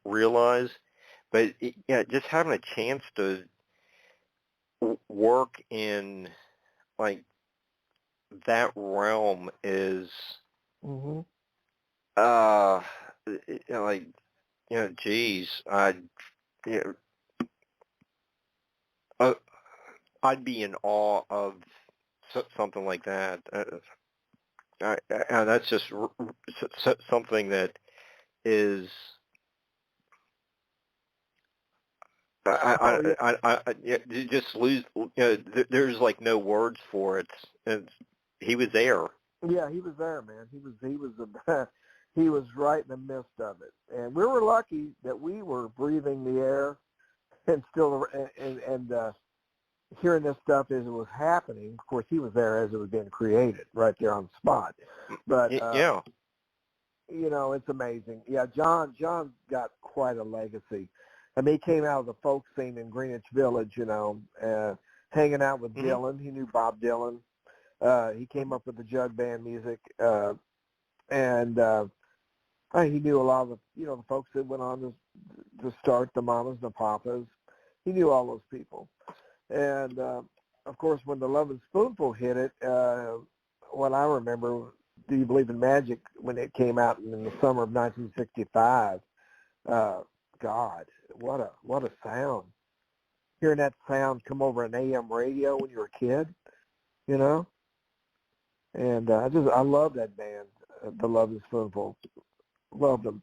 realize. But just having a chance to work in like that realm is, Mm-hmm. geez, I'd be in awe of something like that. And that's just something that is. You just lose. There's like no words for it. He was there. Yeah, he was there, man. He was he was right in the midst of it, and we were lucky that we were breathing the air and still and hearing this stuff as it was happening. Of course, he was there as it was being created, right there on the spot. But yeah, it's amazing. Yeah, John got quite a legacy. I mean, he came out of the folk scene in Greenwich Village, hanging out with Dylan. He knew Bob Dylan. He came up with the jug band music, and he knew a lot of the folks that went on to start the Mamas and the Papas. He knew all those people. And, of course, when the Lovin' Spoonful hit it, what I remember, Do You Believe in Magic, when it came out in the summer of 1965, God, what a sound. Hearing that sound come over an AM radio when you were a kid, And I love that band, the Lovin' Spoonful. Loved them.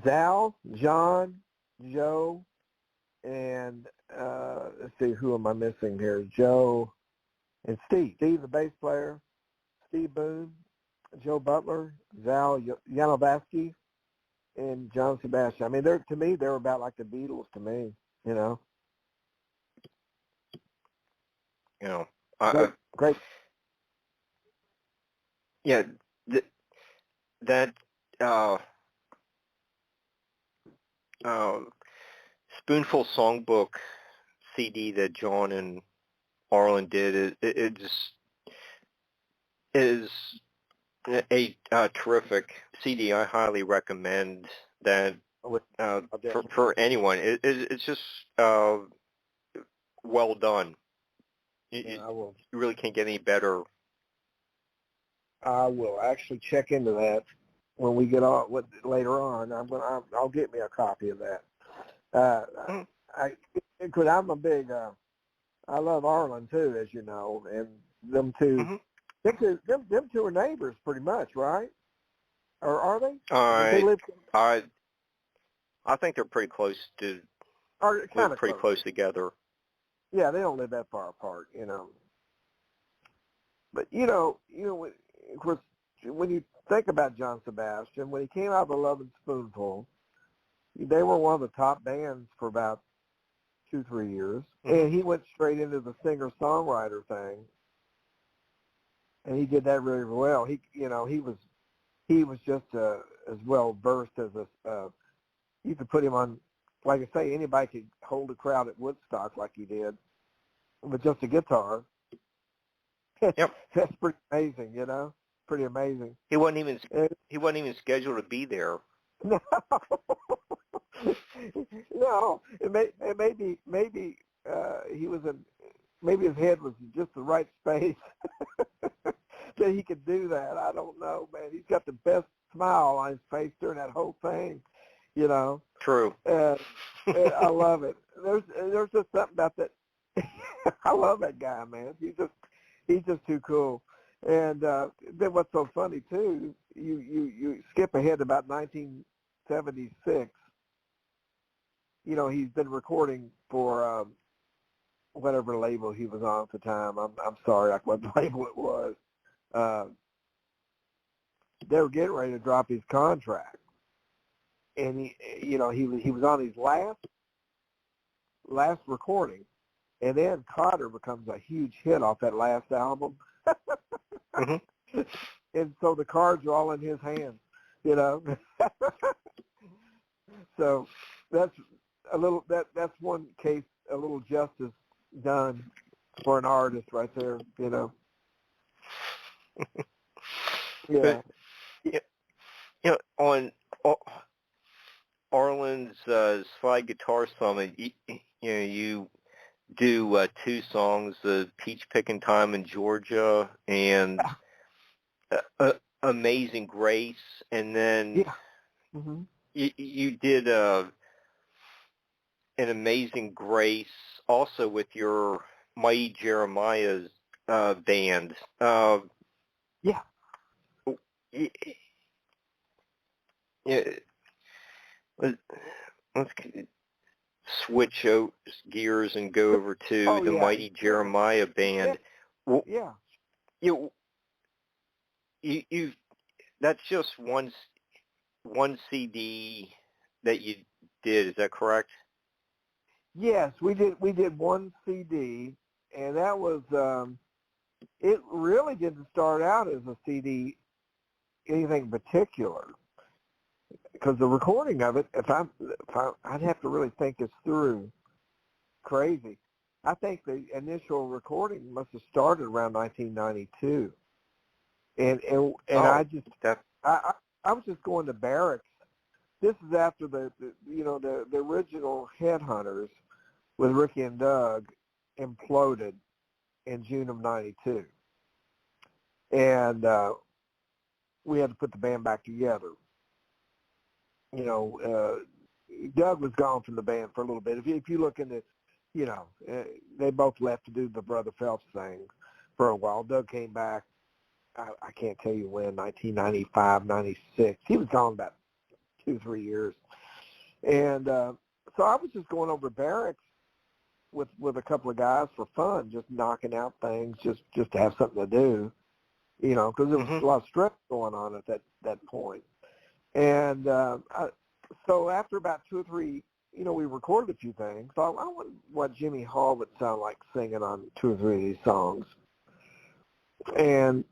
Zal, John, Joe, and let's see, who am I missing here? Joe and Steve. Steve, the bass player, Steve Boone, Joe Butler, Zal Yanovsky, and John Sebastian. I mean, to me, they're about like the Beatles to me, Great. Yeah, that Spoonful Songbook CD that John and Arlen did, it just is a terrific CD. I highly recommend that for anyone. It's just well done. You really can't get any better. I will actually check into that when we get on later on. I'll get me a copy of that. Because I'm a big. I love Arlen too, as you know, and them two. Them two are neighbors, pretty much, right? Or are they? They live. I think they're pretty close to. Are kind of pretty close together. Yeah, they don't live that far apart, But of course, when you think about John Sebastian, when he came out of the Lovin' Spoonful, they were one of the top bands for about 2-3 years, and he went straight into the singer-songwriter thing, and he did that really well. He was just as well versed as you could put him on. Like I say, anybody could hold a crowd at Woodstock like he did with just a guitar. Yep. That's pretty amazing, Pretty amazing. He wasn't even scheduled to be there. No. No. Maybe he was maybe his head was in just the right space that he could do that. I don't know, man. He's got the best smile on his face during that whole thing. True. I love it. There's just something about that. I love that guy, man. He's just too cool. And then what's so funny too, you skip ahead to about 1976. He's been recording for whatever label he was on at the time. I'm sorry, what label it was. They were getting ready to drop his contract. And he was on his last recording, and then Cotter becomes a huge hit off that last album, and so the cards are all in his hands, So that's that's one case, a little justice done for an artist right there, Yeah. But, on Arlen's slide guitar summit, you do 2 songs, Peach Picking Time in Georgia and Amazing Grace, and then you did an Amazing Grace, also with your Mighty Jeremiah's band. Yeah. Let's switch gears and go over to the Mighty Jeremiah band. Yeah. You that's just one CD that you did. Is that correct? Yes, we did one CD, and that was it really didn't start out as a CD anything particular, because the recording of it, I'd have to really think this through. Crazy. I think the initial recording must have started around 1992, and I was just going to barracks. This is after the original Headhunters with Ricky and Doug imploded in June of '92, and we had to put the band back together. Doug was gone from the band for a little bit. If you look into, they both left to do the Brother Phelps thing for a while. Doug came back, I can't tell you when, 1995, 96. He was gone about 2-3 years. And so I was just going over barracks with a couple of guys for fun, just knocking out things, just to have something to do, because there was a lot of stress going on at that point. And so after about 2 or 3, we recorded a few things. So I wondered what Jimmy Hall would sound like singing on 2 or 3 of these songs. And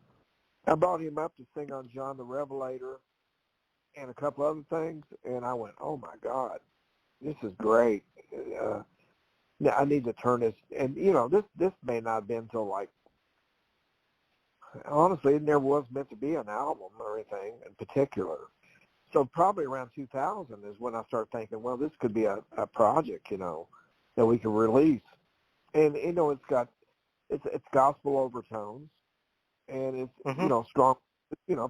I brought him up to sing on John the Revelator and a couple other things, and I went, oh, my God, this is great. I need to turn this. And, this may not have been until, honestly, it never was meant to be an album or anything in particular. So probably around 2000 is when I started thinking, well, this could be a project, that we could release. And, it's gospel overtones, and it's, strong,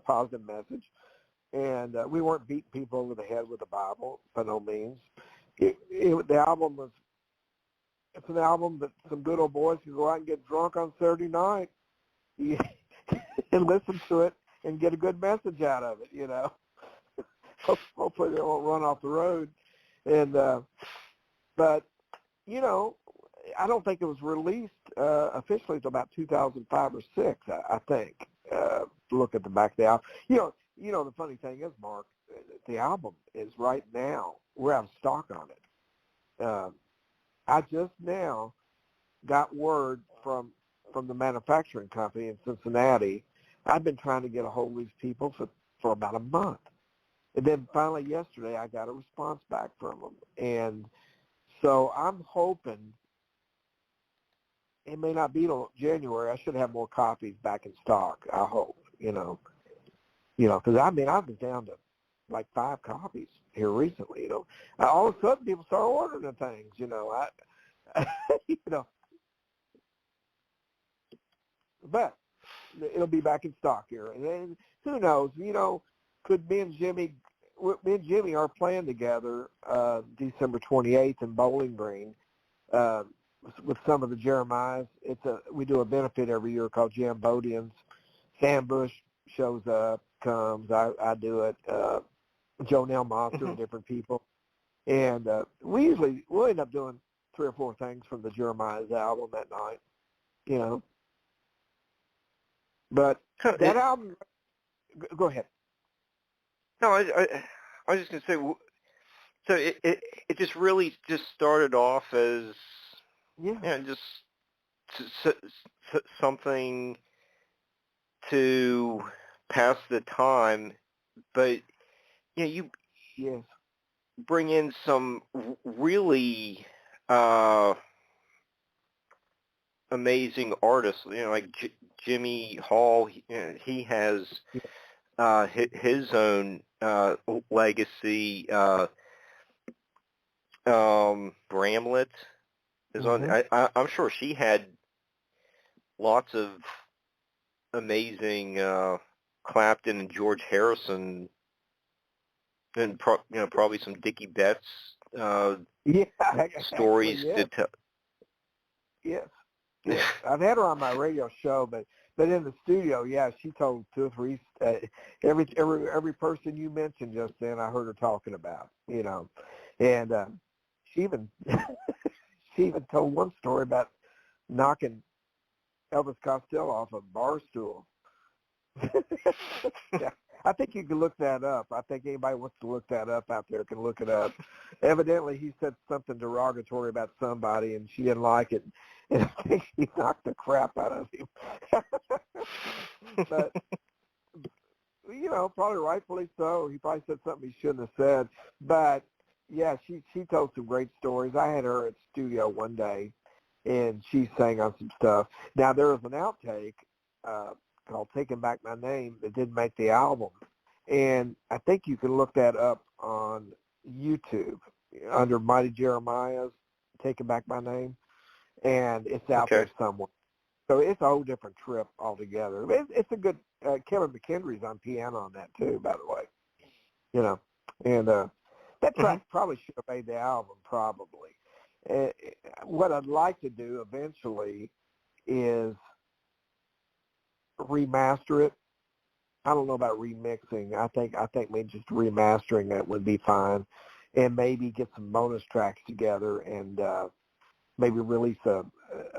positive message. And we weren't beating people over the head with the Bible, by no means. The album it's an album that some good old boys can go out and get drunk on Saturday night and listen to it and get a good message out of it, Hopefully they won't run off the road. And but, I don't think it was released officially until about 2005 or 6, I think, look at the back of the album. The funny thing is, Mark, the album is right now, we're out of stock on it. I just now got word from the manufacturing company in Cincinnati. I've been trying to get a hold of these people for about a month. And then finally yesterday I got a response back from them. And so I'm hoping it may not be till January. I should have more copies back in stock, I hope, because I've been down to like 5 copies here recently, all of a sudden people start ordering the things, but it'll be back in stock here. And then who knows, could me and Jimmy are playing together December 28th in Bowling Green with some of the Jeremiahs. We do a benefit every year called Jambodians. Sam Bush shows up, comes, I do it, Joe Nelmonster and different people. And we'll end up doing 3 or 4 things from the Jeremiah's album that night, But that album, go ahead. No, I was just going to say, so it just really just started off as, just something to pass the time, but, you bring in some really amazing artists, like Jimmy Hall. He has his own legacy. Bramlett is on. I'm sure she had lots of amazing Clapton and George Harrison, and probably some Dickie Betts Yeah, stories actually, to yes. tell. Yes. Yes. I've had her on my radio show, but in the studio, yeah, she told 2 or 3. Every person you mentioned just then, I heard her talking about. And she even she even told one story about knocking Elvis Costello off a bar stool. Yeah. I think you can look that up. I think anybody wants to look that up out there can look it up. Evidently, he said something derogatory about somebody, and she didn't like it. And I think she knocked the crap out of him. But, probably rightfully so. He probably said something he shouldn't have said. But, yeah, she told some great stories. I had her at the studio one day, and she sang on some stuff. Now, there was an outtake called Taking Back My Name that didn't make the album. And I think you can look that up on YouTube under Mighty Jeremiah's Taking Back My Name. And it's out there somewhere. So it's a whole different trip altogether. It's a good, Kevin McKendry's on piano on that too, by the way. And that track probably should have made the album, probably. What I'd like to do eventually is remaster it. I don't know about remixing. I think maybe just remastering it would be fine, and maybe get some bonus tracks together and maybe release a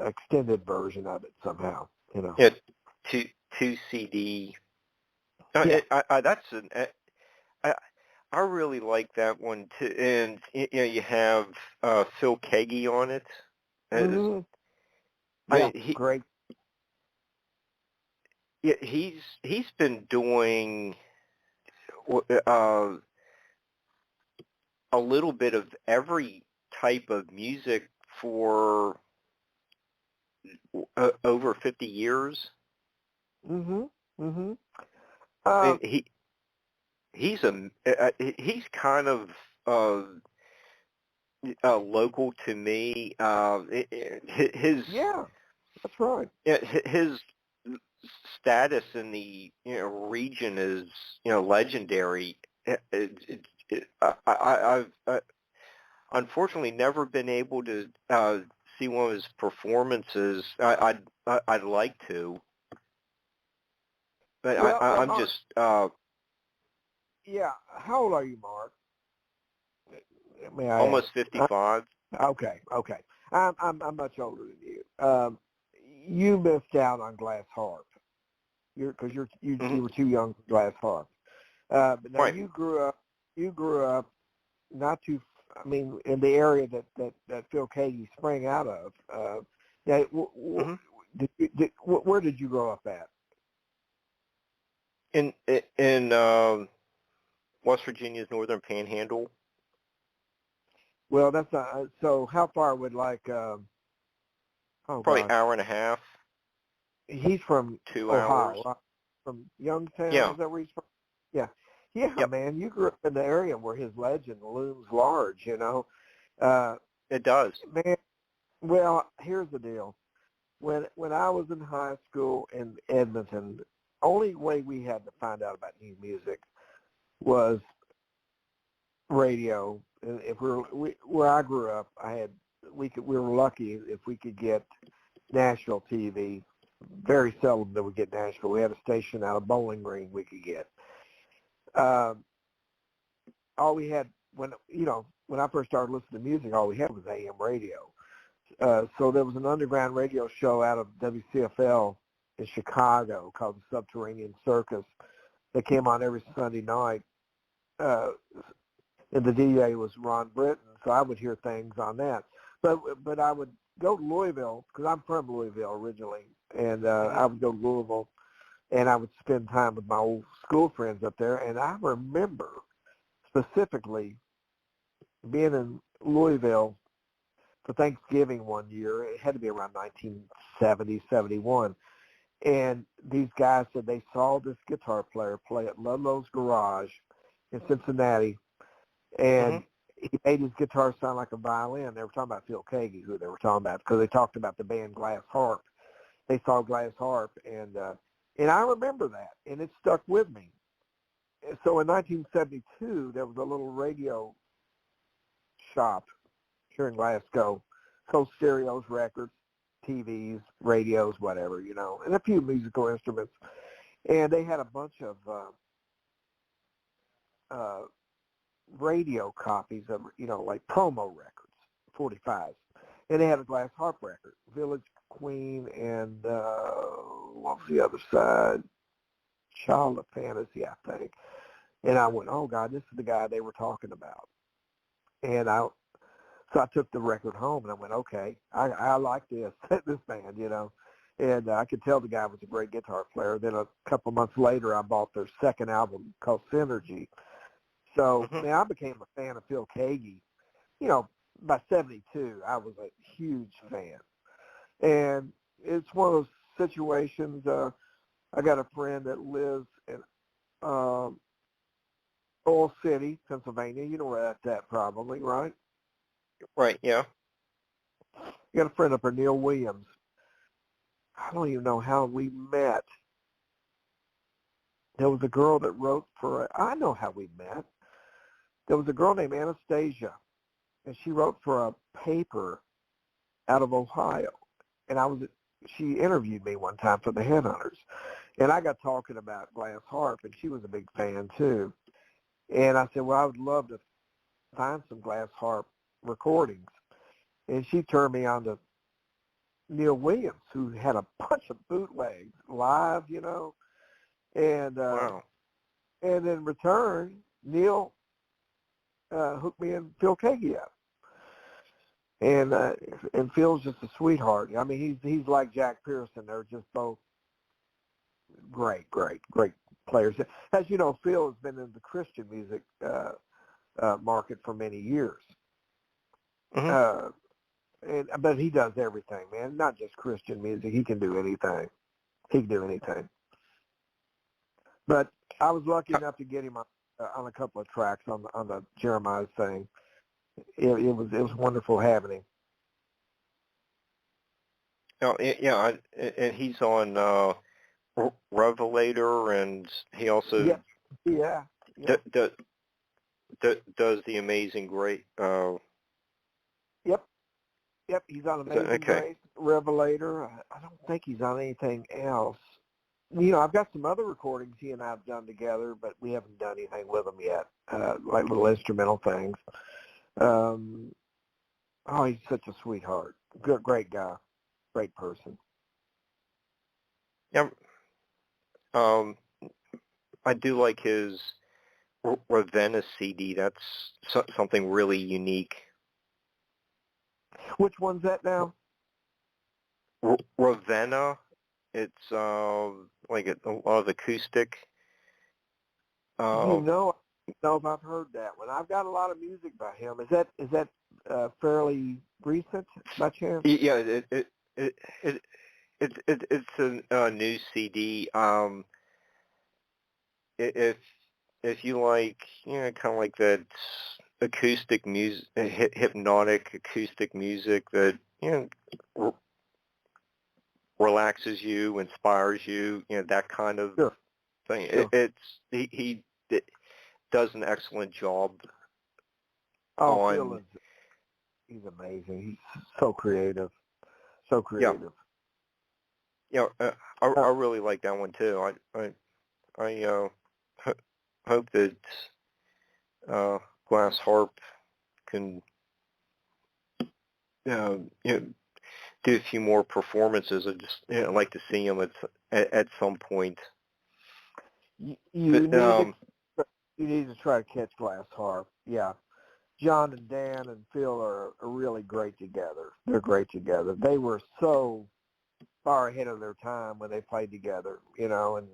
extended version of it somehow. Yeah, two CD. Yeah. I really like that one too, and you have Phil Keaggy on it. Mm-hmm. Great. Yeah, he's been doing a little bit of every type of music for over 50 years. Mhm. Mhm. And he's kind of local to me. His yeah, that's right. His status in the region is legendary. I've unfortunately never been able to see one of his performances. I'd like to, but Well, I'm Mark, just yeah. How old are you, Mark? May I almost ask? 55. Okay. I'm much older than you. You missed out on Glass Harp. You were too young for Glass Harp. But now Right. you grew up not too. I mean, in the area that Phil Keaggy sprang out of. Now, where did you grow up at? In West Virginia's Northern Panhandle. Well, that's not. So, how far would Probably an hour and a half. He's from 2 Ohio, hours. right? From Youngstown. Yeah. Is that where he's from? Yeah. Yeah, Yep. Man, you grew up in the area where his legend looms large. It does. Man, well, here's the deal. When I was in high school in Edmonton, the only way we had to find out about new music was radio. And if where I grew up, we were lucky if we could get Nashville TV. Very seldom did we get Nashville. We had a station out of Bowling Green we could get. All we had when I first started listening to music, all we had was AM radio. So there was an underground radio show out of WCFL in Chicago called the Subterranean Circus that came on every Sunday night. And the DJ was Ron Britton, so I would hear things on that. But I would go to Louisville, because I'm from Louisville originally, and I would go to Louisville, and I would spend time with my old school friends up there. And I remember specifically being in Louisville for Thanksgiving one year. It had to be around 1970, 71. And these guys said they saw this guitar player play at Ludlow's Garage in Cincinnati, and he made his guitar sound like a violin. They were talking about Phil Keaggy, who they were talking about, because they talked about the band Glass Harp. They saw Glass Harp, and I remember that, and it stuck with me. So in 1972, there was a little radio shop here in Glasgow. So stereos, records, TVs, radios, whatever, you know, and a few musical instruments. And they had a bunch of radio copies of, you know, like promo records, 45s. And they had a glass harp record, Village Queen and what's the other side? Child of Fantasy, I think. And I went, oh, God, this is the guy they were talking about. And so I took the record home, and I went, okay, I like this band, you know. And I could tell the guy was a great guitar player. Then a couple months later, I bought their second album called Synergy. So, man, I became a fan of Phil Keaggy. You know, by 72, I was a huge fan. And it's one of those situations, I got a friend that lives in Oil City, Pennsylvania. You know where that's at probably, right? Right, yeah. I got a friend up there, Neil Williams. I don't even know how we met. There was a girl that wrote I know how we met. There was a girl named Anastasia, and she wrote for a paper out of Ohio. And she interviewed me one time for the Headhunters. And I got talking about glass harp, and she was a big fan too. And I said, well, I would love to find some glass harp recordings. And she turned me on to Neil Williams, who had a bunch of bootlegs live, you know. And Wow. And in return, Neil hooked me and Phil Keaggy up. And Phil's just a sweetheart. I mean, he's like Jack Pearson. They're just both great players. As you know, Phil has been in the Christian music market for many years. But he does everything, man. Not just Christian music. He can do anything. But I was lucky enough to get him on a couple of tracks on the Jeremiah thing. It was wonderful having him. Oh, yeah, and he's on Revelator, and he also does the Amazing Grace. Yep, he's on Amazing Grace, Revelator. I don't think he's on anything else. You know, I've got some other recordings he and I have done together, but we haven't done anything with him yet, like little instrumental things. He's such a sweetheart. Great guy. Great person. Yeah. I do like his Ravenna CD. That's something really unique. Which one's that now? Ravenna. It's like a lot of acoustic. You know if I've heard that one. I've got a lot of music by him. Is that fairly recent by chance? Yeah, it's a new CD. If you like, you know, kind of like that acoustic music, hypnotic acoustic music that, you know, relaxes you, inspires you, you know, that kind of thing. Sure. He does an excellent job. Phil he's amazing. He's so creative. Yeah, I really like that one too. I hope that glass harp can do a few more performances. I just like to see him at some point. You need to try to catch glass harp. Yeah. John and Dan and Phil are really great together. They're great together. They were so far ahead of their time when they played together, you know, and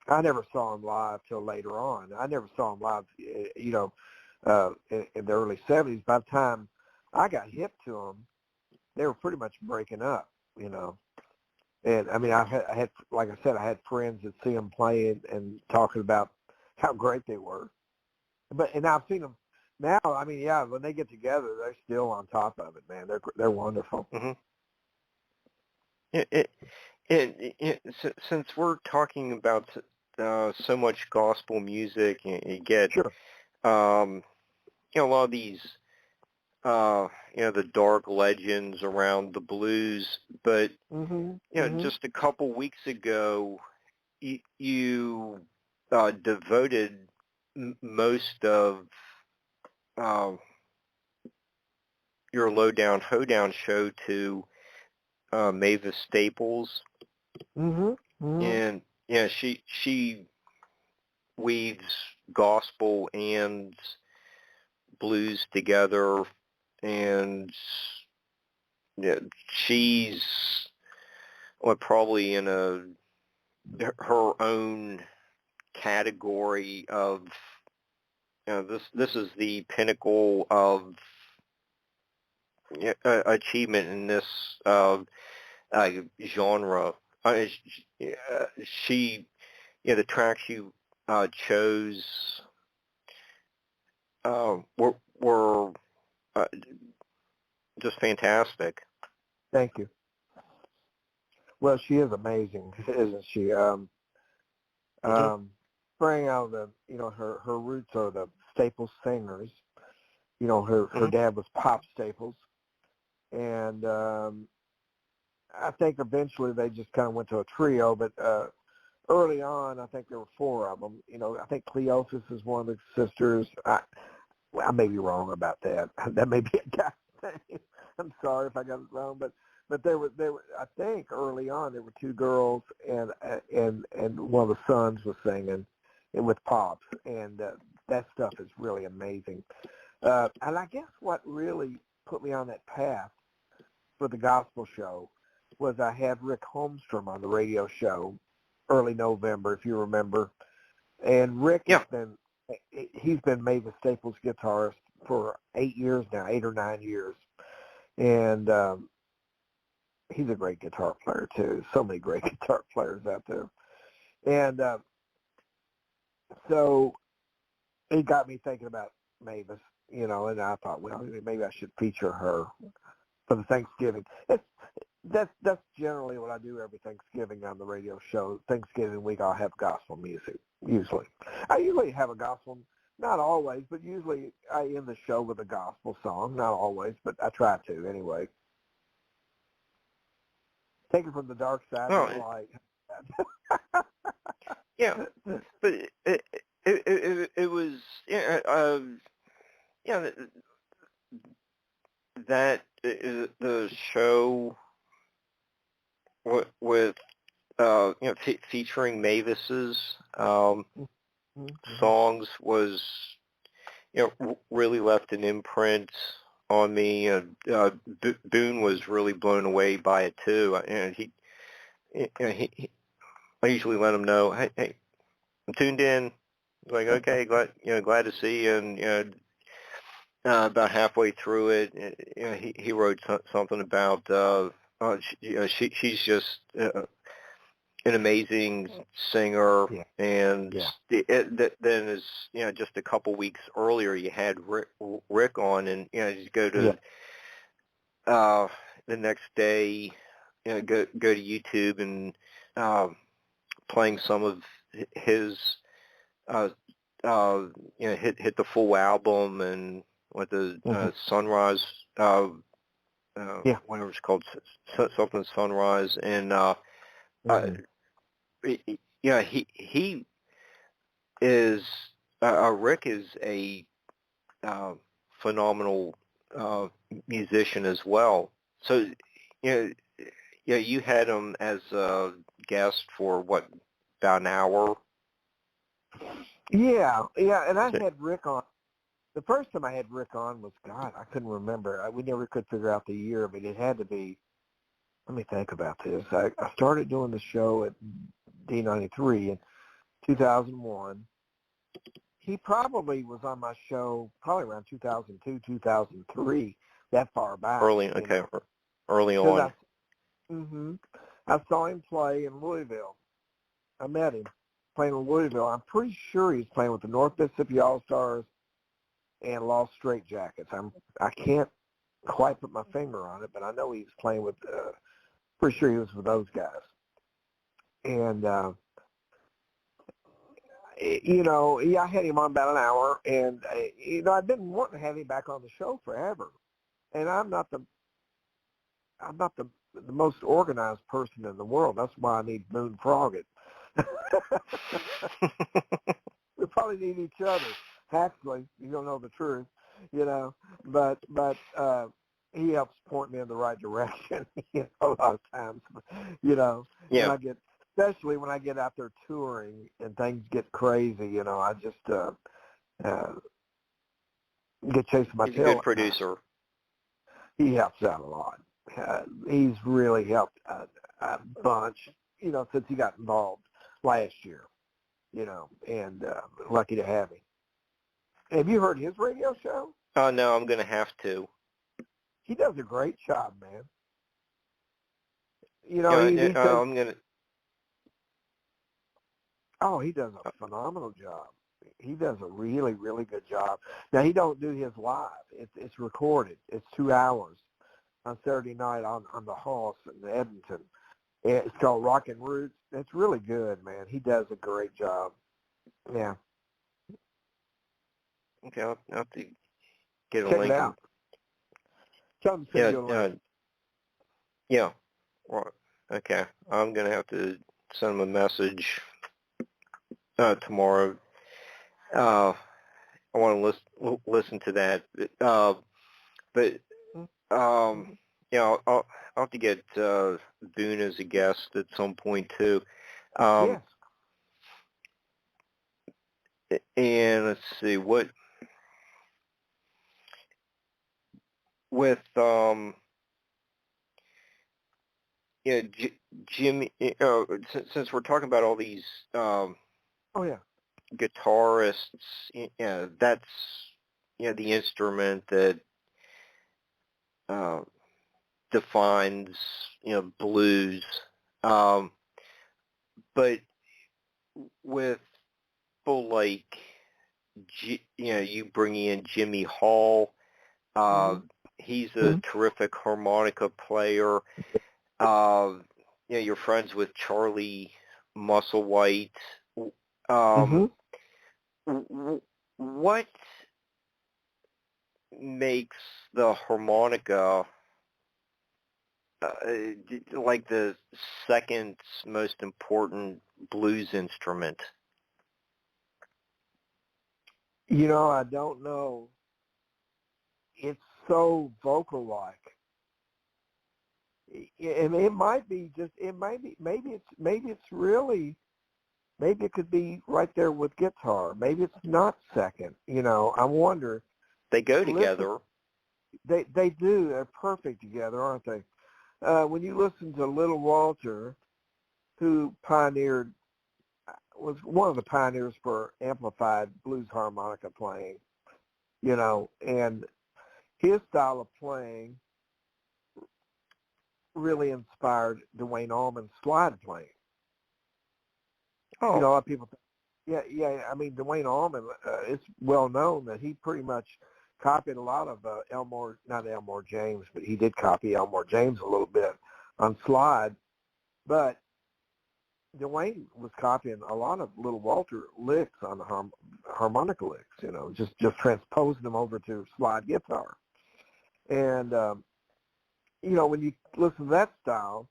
I never saw them live till later on. I never saw them live, you know, in the early 70s. By the time I got hip to them, they were pretty much breaking up, you know. And, I mean, I had, like I said, I had friends that see them play and talking about how great they were. And I've seen them now. I mean, yeah, when they get together, they're still on top of it, man. They're wonderful. Mm-hmm. Since we're talking about so much gospel music, you get, sure. You know, a lot of these the dark legends around the blues. But, just a couple weeks ago, you devoted most of your Lowdown Hoedown show to Mavis Staples. And, she weaves gospel and blues together, and she's probably in her own category of this is the pinnacle of achievement in this genre. She the tracks you chose were just fantastic. Thank you. Well, she is amazing, isn't she? Bringing out her roots are the Staples singers. Her dad was Pop Staples, and I think eventually they just kind of went to a trio. But early on, I think there were four of them. I think Cleophas is one of the sisters. I may be wrong about that. That may be a guy's name. I'm sorry if I got it wrong, but there were I think early on there were two girls and one of the sons was singing with Pops, and that stuff is really amazing. And I guess what really put me on that path for the gospel show was I had Rick Holmstrom on the radio show early November, if you remember. And Rick he's been Mavis Staples' guitarist for 8 years now, 8 or 9 years. And he's a great guitar player, too. So many great guitar players out there. And so it got me thinking about Mavis, and I thought, well, maybe I should feature her for the Thanksgiving. That's generally what I do every Thanksgiving on the radio show. Thanksgiving week I'll have gospel music, usually. I usually have a gospel, not always, but usually I end the show with a gospel song. Not always, but I try to anyway. Take it from the dark side of the light. Yeah, but it was that the show with featuring Mavis's songs was really left an imprint on me. Boone was really blown away by it too, and he I usually let him know, hey, I'm tuned in. Like, okay, glad to see you. And about halfway through it, he wrote something about she's just an amazing singer, and then as just a couple weeks earlier, you had Rick on, and just go to the next day, go to YouTube and playing some of his hit the full album, and with the Sunrise, whatever it's called, something Sunrise, and he is Rick is a phenomenal musician as well. So you had him as a guest for what, about an hour? Yeah, and I had Rick on. The first time I had Rick on was, God, I couldn't remember. We never could figure out the year, but it had to be, let me think about this. I started doing the show at D93 in 2001. He probably was on my show probably around 2002, 2003, that far back. Early on. I saw him play in Louisville. I met him playing in Louisville. I'm pretty sure he's playing with the North Mississippi All-Stars and Lost Straitjackets. I can't quite put my finger on it, but I know he was playing with, pretty sure he was with those guys. And, I had him on about an hour, and, I've been wanting to have him back on the show forever. and I'm not the most organized person in the world. That's why I need Moon Froggett. We probably need each other. Actually, you don't know the truth, but he helps point me in the right direction, a lot of times, Yeah. Especially when I get out there touring and things get crazy, I just get chasing my tail. He's a good producer. He helps out a lot. He's really helped a bunch, since he got involved last year, and lucky to have him. Have you heard his radio show? Oh, no, I'm going to have to. He does a great job, man. He I'm going to... Oh, he does a phenomenal job. He does a really, really good job. Now, he don't do his live. It's recorded. It's 2 hours on Saturday night on the Hoss in Edmonton. It's called Rockin' Roots. It's really good, man. He does a great job. Yeah. Okay, I'll have to get a Check link. it out. Tell him to send you a link. Yeah. Well, okay. I'm going to have to send him a message tomorrow. I want to listen to that. But I'll have to get Boone as a guest at some point too. Yes. And let's see what with Jimmy. Since we're talking about all these guitarists, that's the instrument that defines blues. But with people like you bringing in Jimmy Hall, he's a terrific harmonica player. You're friends with Charlie Musselwhite. What makes the harmonica like the second most important blues instrument? I don't know. It's so vocal-like. And it might be maybe it could be right there with guitar. Maybe it's not second. I wonder. They go together. They do. They're perfect together, aren't they? When you listen to Little Walter, who was one of the pioneers for amplified blues harmonica playing, and his style of playing really inspired Duane Allman's slide playing. Oh. A lot of people think, I mean, Duane Allman, it's well known that he pretty much copied a lot of not Elmore James, but he did copy Elmore James a little bit on slide. But Duane was copying a lot of Little Walter licks on the harmonica licks, just transposing them over to slide guitar. And, when you listen to that style,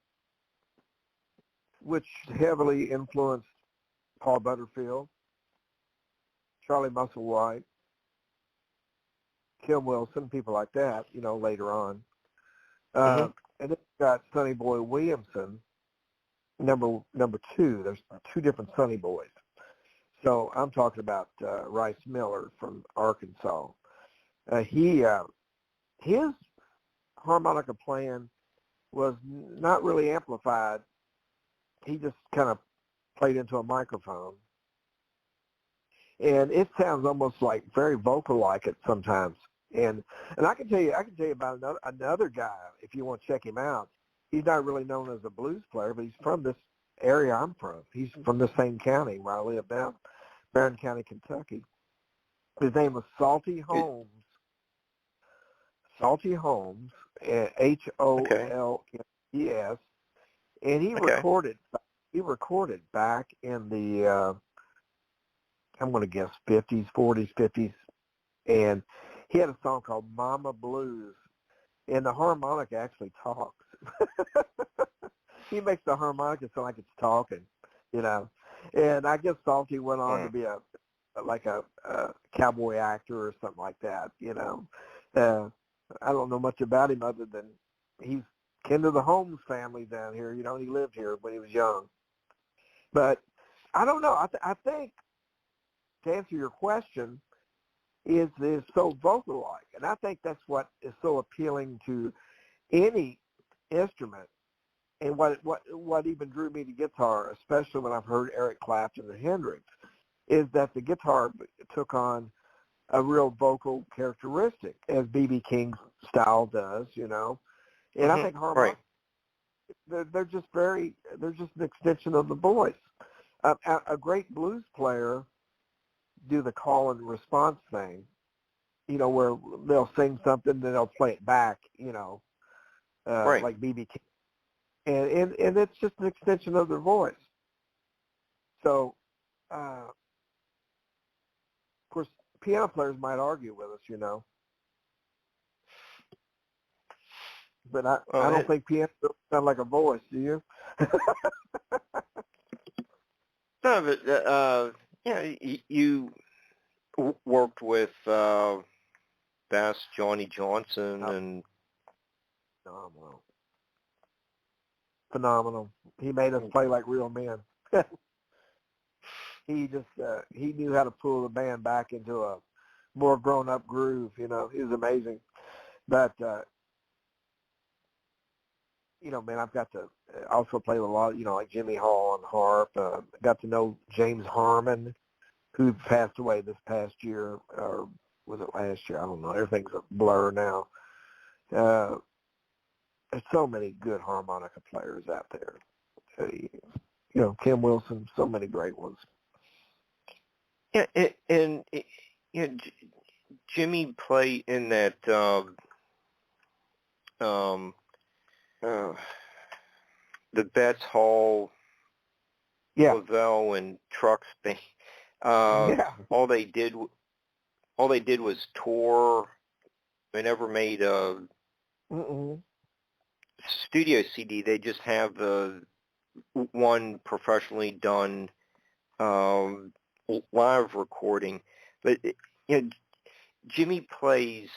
which heavily influenced Paul Butterfield, Charlie Musselwhite, Kim Wilson, people like that, later on. And then you've got Sonny Boy Williamson, number 2. There's 2 different Sonny Boys. So I'm talking about Rice Miller from Arkansas. His harmonica playing was not really amplified. He just kind of played into a microphone. And it sounds almost like very vocal-like it sometimes. And I can tell you about another guy if you want to check him out. He's not really known as a blues player, but he's from this area I'm from. He's from the same county where I live now, Barron County, Kentucky. His name was Salty Holmes. Salty Holmes, Holmes, and he recorded back in the I'm going to guess 50s, 40s, 50s, and he had a song called Mama Blues, and the harmonica actually talks. He makes the harmonica sound like it's talking, And I guess Salty went on to be a cowboy actor or something like that, I don't know much about him other than he's kin to the Holmes family down here. He lived here when he was young. But I don't know. I think, to answer your question, is so vocal-like. And I think that's what is so appealing to any instrument. And what even drew me to guitar, especially when I've heard Eric Clapton and Hendrix, is that the guitar took on a real vocal characteristic, as B.B. King's style does, And I think harmonics, they're just an extension of the voice. A great blues player do the call and response thing, where they'll sing something, then they'll play it back, like B.B. King. And it's just an extension of their voice. So, of course, piano players might argue with us, But I don't think piano sound like a voice, do you? No, but you worked with Bass Johnny Johnson and phenomenal. He made us play like real men. He just he knew how to pull the band back into a more grown-up groove. He was amazing. But man, I've got to also play with a lot, like Jimmy Hall on harp. Got to know James Harmon, who passed away this past year, or was it last year? I don't know. Everything's a blur now. There's so many good harmonica players out there. Kim Wilson, so many great ones. Yeah, and Jimmy played in that the Betts Hall, Lavelle and Trucks band. All they did was tour. They never made a studio CD. They just have one professionally done live recording. But Jimmy plays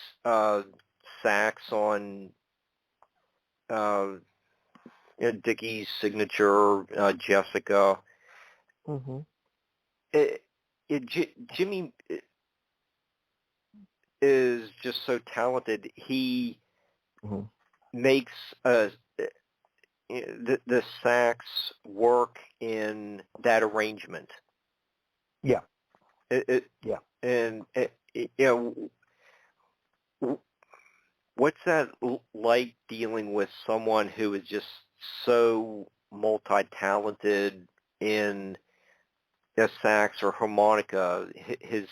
sax on Dickie's signature, Jessica. Jimmy is just so talented. He makes the sax work in that arrangement. Yeah. What's that like dealing with someone who is just so multi-talented in a sax or harmonica? His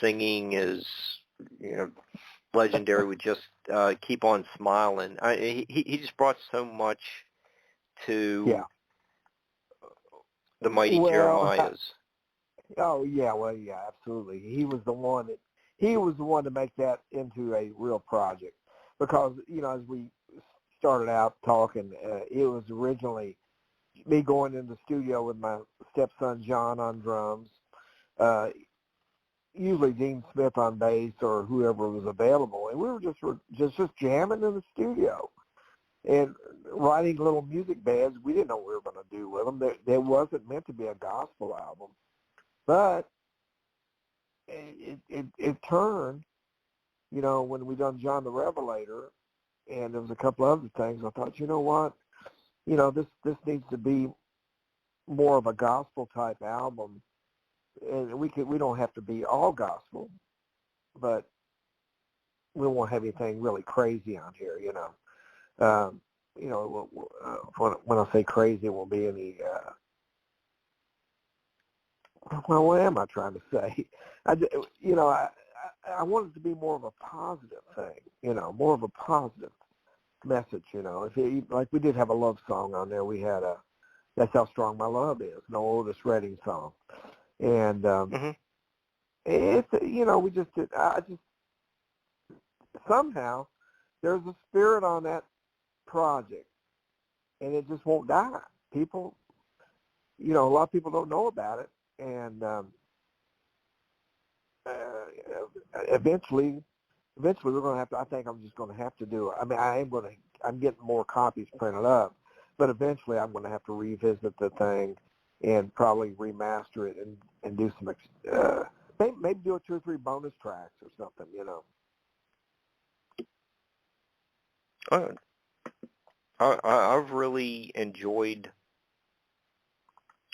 singing is, legendary. We just keep on smiling. He just brought so much to the Mighty Jeremiahs. Absolutely. He was the one to make that into a real project, because as we started out talking, it was originally me going in the studio with my stepson John on drums, usually Dean Smith on bass or whoever was available, and we were just jamming in the studio and writing little music beds. We didn't know what we were going to do with them. There wasn't meant to be a gospel album, but it turned, when we done John the Revelator, and there was a couple other things. I thought, you know what, this needs to be more of a gospel type album, and we don't have to be all gospel, but we won't have anything really crazy on here, when I say crazy, it won't be any. Well, what am I trying to say? I want it to be more of a positive thing, more of a positive message, like we did have a love song on there. We had That's How Strong My Love Is, an Otis Redding song. And it's, we just did, somehow there's a spirit on that project, and it just won't die. People, a lot of people don't know about it, and eventually we're going to have to. I think I'm just going to have to do it. I mean, I'm getting more copies printed up, but eventually I'm going to have to revisit the thing and probably remaster it and do some maybe do 2 or 3 bonus tracks or something. I've really enjoyed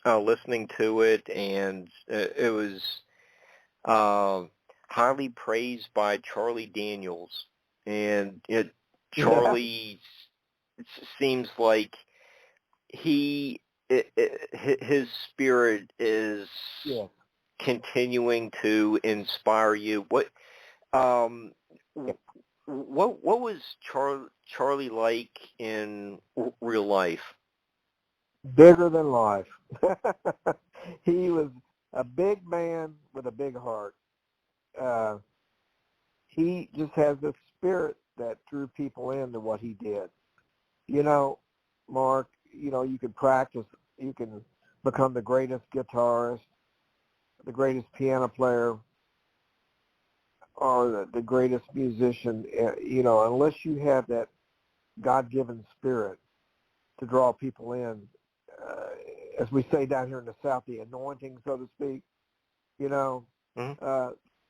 listening to it, and it was highly praised by Charlie Daniels, and Charlie seems like his spirit is continuing to inspire you. What was Charlie like in real life? Bigger than life. He was a big man with a big heart. He just has this spirit that drew people into what he did. Mark, you can practice, you can become the greatest guitarist, the greatest piano player, or the greatest musician, unless you have that God-given spirit to draw people in, as we say down here in the South, the anointing, so to speak,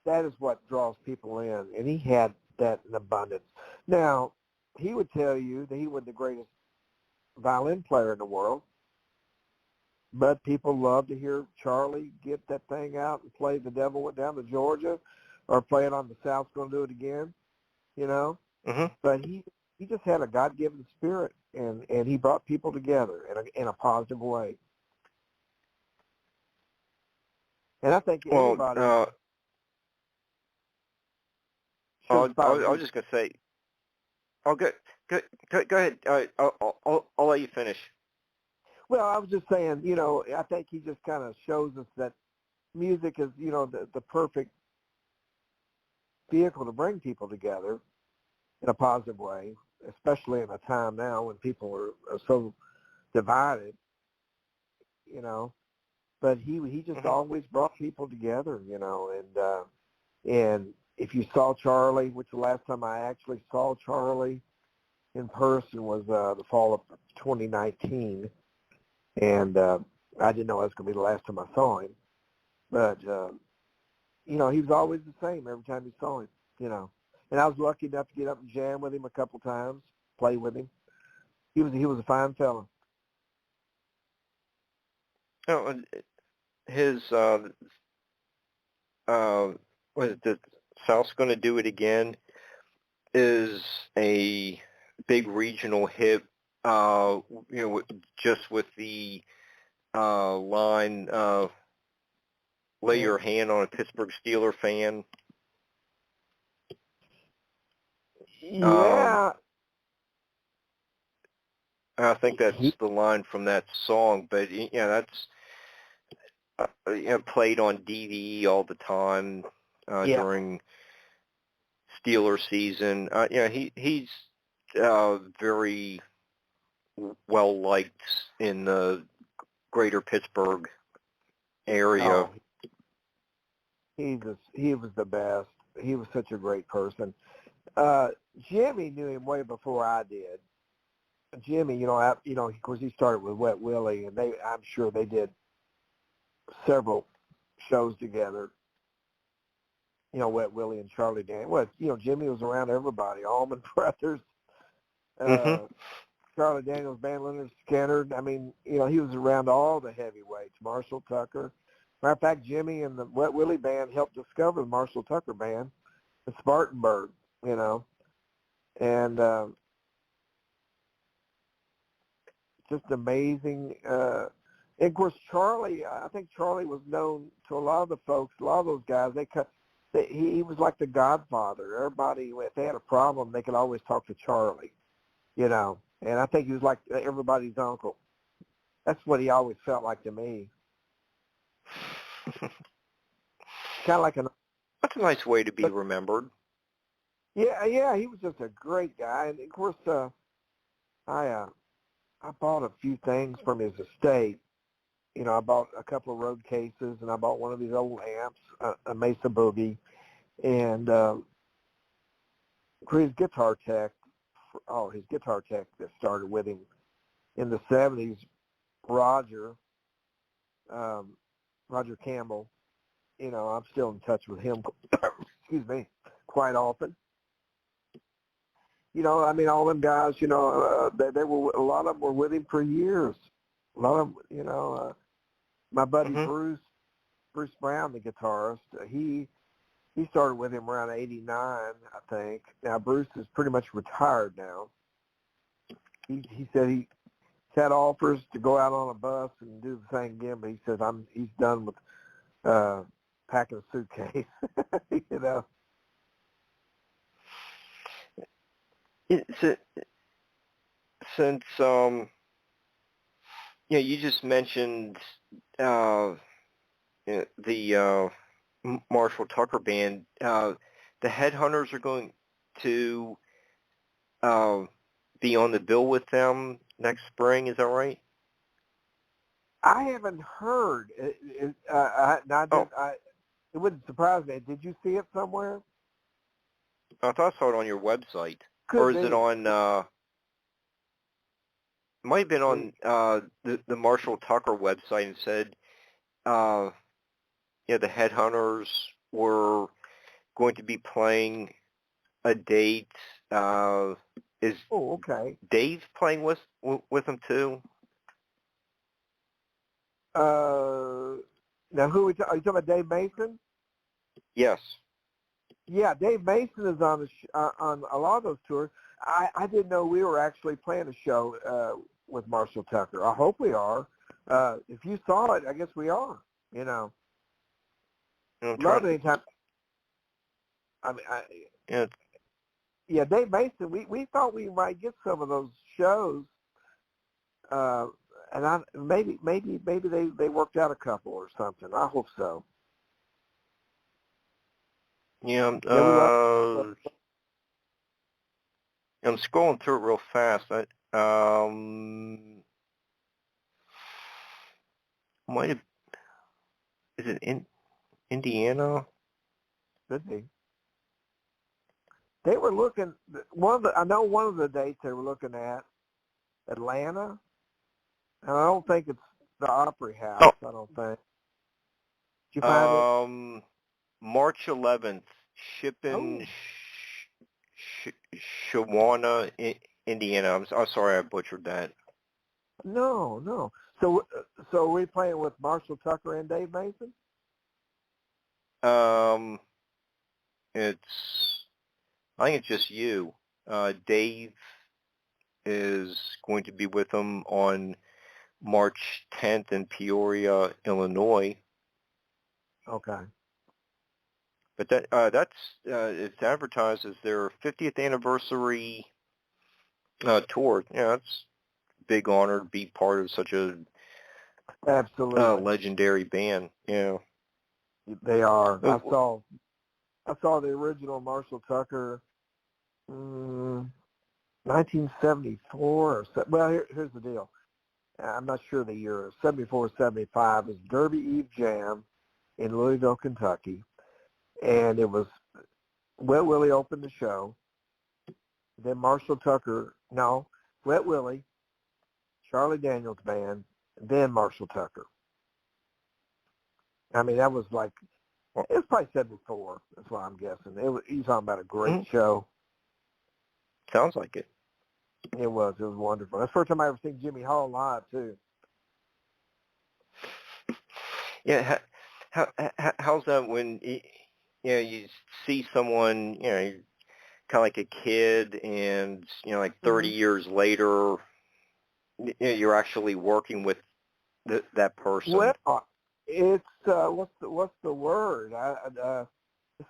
that is what draws people in, and he had that in abundance. Now, he would tell you that he was the greatest violin player in the world, but people love to hear Charlie get that thing out and play The Devil Went Down to Georgia, or play it on The South's Gonna Do It Again, But he just had a God-given spirit, and he brought people together in a positive way. And I think everybody... I was just going to say... Oh, go ahead. I'll let you finish. Well, I was just saying, I think he just kind of shows us that music is, the perfect vehicle to bring people together in a positive way, especially in a time now when people are so divided, But he just always brought people together, and if you saw Charlie, which the last time I actually saw Charlie in person was the fall of 2019, and I didn't know it was going to be the last time I saw him, but he was always the same every time you saw him, And I was lucky enough to get up and jam with him a couple times, play with him. He was a fine fella. Oh, and his what is it, the South's Gonna Do It Again is a big regional hit. Just with the line, "Lay your hand on a Pittsburgh Steeler fan." Yeah. I think that's the line from that song, but that's played on DVE all the time during Steeler season. He's very well liked in the greater Pittsburgh area. Oh, he was the best. He was such a great person. Jimmy knew him way before I did. Jimmy, of course, he started with Wet Willie, and I'm sure they did several shows together. Wet Willie and Charlie Dan. Well, Jimmy was around everybody, Allman Brothers, Charlie Daniels Band, Leonard Skinner. I mean, he was around all the heavyweights, Marshall Tucker. Matter of fact, Jimmy and the Wet Willie Band helped discover the Marshall Tucker Band in Spartanburg, and just amazing. And of course, Charlie, I think Charlie was known to a lot of the folks, a lot of those guys. He was like the godfather. Everybody, if they had a problem, they could always talk to Charlie, And I think he was like everybody's uncle. That's what he always felt like to me. Kind of like That's a nice way to be remembered. Yeah, he was just a great guy, and of course, I bought a few things from his estate. You know, I bought a couple of road cases, and I bought one of these old amps, a Mesa Boogie, and for his guitar tech, his guitar tech that started with him in the 70s, Roger Campbell. You know, I'm still in touch with him, excuse me, quite often. You know, I mean, all them guys, you know, they were, a lot of them were with him for years. A lot of them, you know, my buddy Bruce Brown, the guitarist, he started with him around 89, I think. Now, Bruce is pretty much retired now. He said he had offers to go out on a bus and do the thing again, but he says he's done with packing a suitcase, you know. Since you just mentioned the Marshall Tucker band, the Headhunters are going to be on the bill with them next spring. Is that right? I haven't heard. It wouldn't surprise me. Did you see it somewhere? I thought I saw it on your website. Could or is be. it on? It might have been on the Marshall Tucker website and said, the Headhunters were going to be playing a date. Is okay. Dave playing with them too? Now, are you talking about Dave Mason? Yes. Yeah, Dave Mason is on on a lot of those tours. I didn't know we were actually playing a show with Marshall Tucker. I hope we are. If you saw it, I guess we are. You know, love anytime. I mean, yeah, Dave Mason. We thought we might get some of those shows, and maybe they worked out a couple or something. I hope so. Yeah, I'm scrolling through it real fast. Might have. Is it in Indiana? Could be. They were looking. I know one of the dates they were looking at Atlanta, and I don't think it's the Opry House. I don't think. Did you find it? March 11th, Shipping, Shawana, Indiana. I'm sorry I butchered that. No. So are we playing with Marshall Tucker and Dave Mason? I think it's just you. Dave is going to be with them on March 10th in Peoria, Illinois. Okay. But that's it's advertised as their 50th anniversary tour. Yeah, that's a big honor to be part of such a absolutely legendary band. Yeah, they are. I saw the original Marshall Tucker, 1974 or so. Well, here's the deal. I'm not sure the year. 74 or 75 was Derby Eve Jam in Louisville, Kentucky. And it was Wet Willie opened the show. Then Wet Willie, Charlie Daniels Band, then Marshall Tucker. I mean, that was like, it was probably 74. That's what I'm guessing. You're talking about a great show. Sounds like it. It was wonderful. That's the first time I ever seen Jimmy Hall live, too. Yeah, how's that when you see someone, kind of like a kid, and like 30 years later, you're actually working with that person. Well, it's what's the word?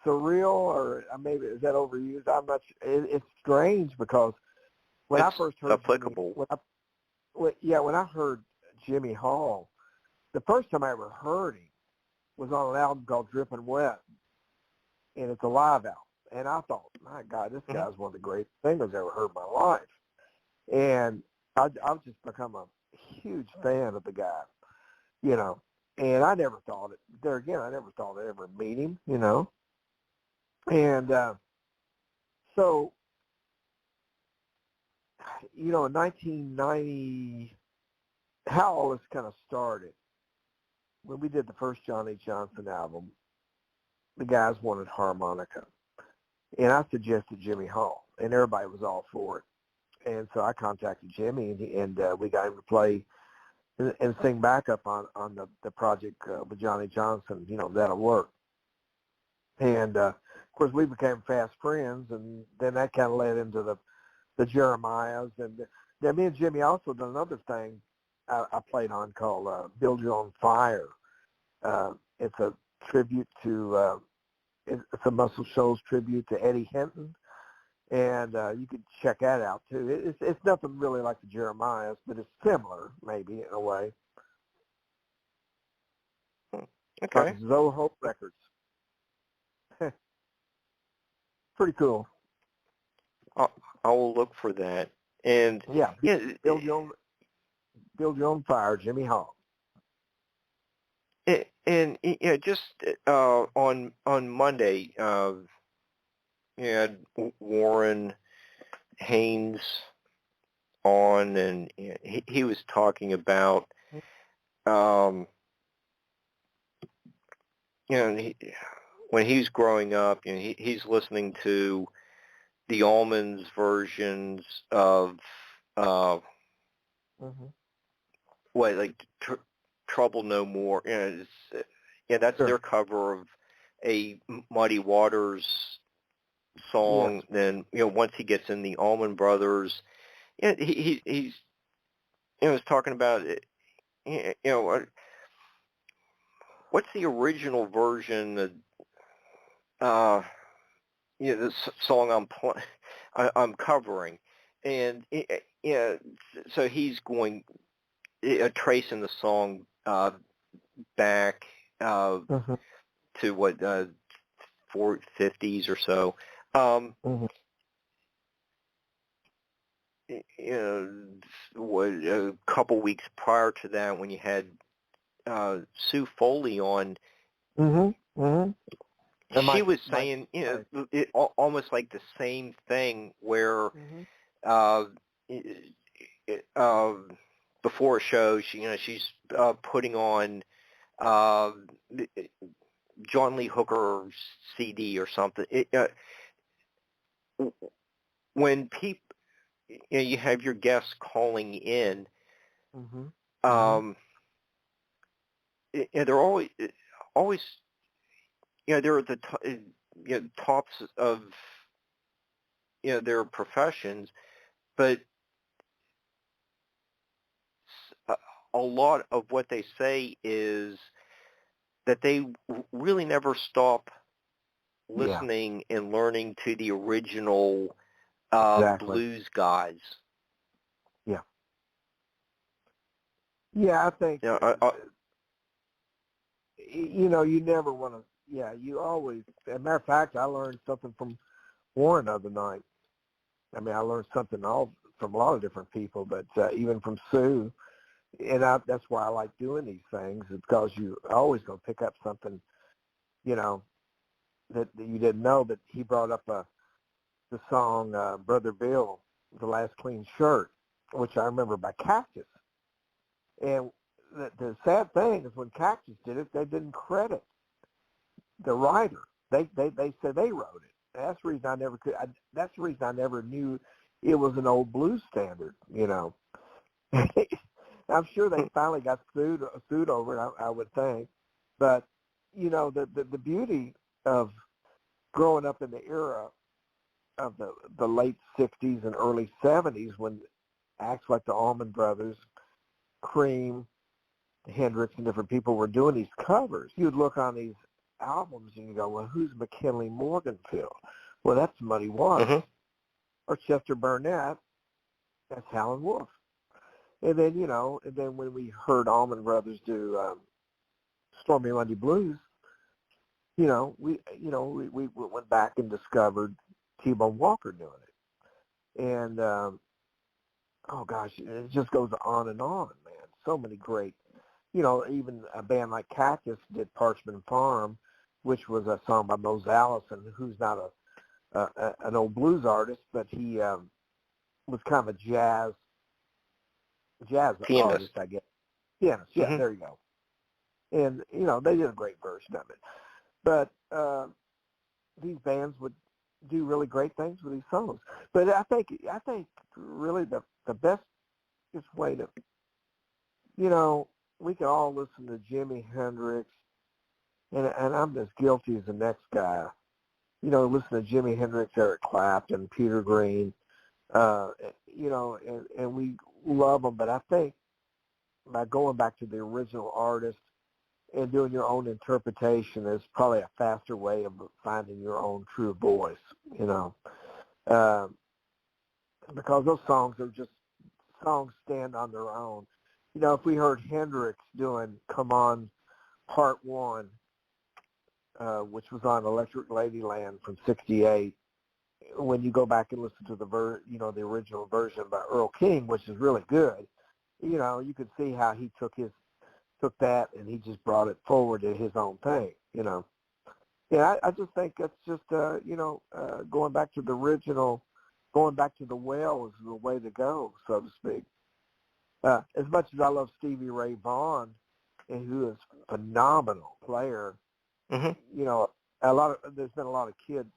Surreal, or maybe is that overused? I'm not sure. It's strange because when I first heard applicable. When I heard Jimmy Hall, the first time I ever heard him was on an album called Drippin' Wet, and it's a live album. And I thought, my God, this guy's one of the greatest singers I ever heard in my life. And I've just become a huge fan of the guy, you know. And I never thought it, there again, I never thought I'd ever meet him, you know. And so, you know, in 1990, how all this kind of started, when we did the first Johnny Johnson album, the guys wanted harmonica. And I suggested Jimmy Hall, and everybody was all for it. And so I contacted Jimmy, and we got him to play and sing backup on the project with Johnny Johnson, you know, That'll Work. And, of course, we became fast friends, and then that kind of led into the Jeremiahs. And then me and Jimmy also did another thing I played on called Build Your Own Fire. It's a tribute to, it's a Muscle Shoals tribute to Eddie Hinton. And you could check that out, too. It's nothing really like the Jeremiahs, but it's similar, maybe, in a way. Okay. Like Zoho Records. Pretty cool. I will look for that. And yeah, build your own fire, Jimmy Hall. And yeah, just on Monday, you had Warren Haynes on, and he was talking about, you know, when he was growing up, you know, he's listening to the Allmans versions of what, like Trouble No More. You know, that's Sure. their cover of a Muddy Waters song. Yes. Then, you know, once he gets in the Allman Brothers, you know, he's you know, was talking about it, you know, what's the original version of you know, this song I'm covering, and you know, so he's going tracing the song back to what 450s or so. You know, what, a couple weeks prior to that, when you had Sue Foley on, she was saying, you know, almost like the same thing where before a show, she's putting on John Lee Hooker's CD or something. When people, you know, you have your guests calling in, they're always, you know, they're at the you know, tops of, you know, their professions, but a lot of what they say is that they really never stop listening and learning to the original blues guys. Yeah, I think, You know, you know, you never want to, you always, as a matter of fact, I learned something from Warren the other night. I mean, I learned something from a lot of different people, but even from Sue, and that's why I like doing these things, is because you always going to pick up something, you know, that you didn't know. But he brought up the song Brother Bill, The Last Clean Shirt, which I remember by Cactus. And the sad thing is when Cactus did it, they didn't credit the writer. They said they wrote it. That's the reason I never could. That's the reason I never knew it was an old blues standard. You know, I'm sure they finally got sued over it. I would think, but you know, the beauty of growing up in the era of the late '60s and early '70s, when acts like the Allman Brothers, Cream, Hendrix, and different people were doing these covers, you'd look on these albums and you go, well, who's McKinley Morganfield? Well, that's Muddy Waters. Or Chester Burnett, that's Howlin' Wolf. And then, you know, when we heard Allman Brothers do Stormy Monday Blues, we went back and discovered T-Bone Walker doing it. And, oh gosh, it just goes on, man. So many great, even a band like Cactus did Parchman Farm, which was a song by Mose Allison, who's not an old blues artist, but he was kind of a jazz Pianist. artist, I guess. Pianist, yeah, Mm-hmm. there you go. And, they did a great version of it. But these bands would do really great things with these songs. But I think really the best way to, we can all listen to Jimi Hendrix, and I'm as guilty as the next guy. Listen to Jimi Hendrix, Eric Clapton, Peter Green, and we love them. But I think by going back to the original artist and doing your own interpretation is probably a faster way of finding your own true voice, because those songs are just songs stand on their own. If we heard Hendrix doing "Come On" Part 1, which was on Electric Ladyland from '68, when you go back and listen to the original version by Earl King, which is really good, you could see how he took that and he just brought it forward to his own thing, Yeah, I just think that's just, going back to the original, going back to the well is the way to go, so to speak. As much as I love Stevie Ray Vaughan, and who is a phenomenal player, Mm-hmm. There's been a lot of kids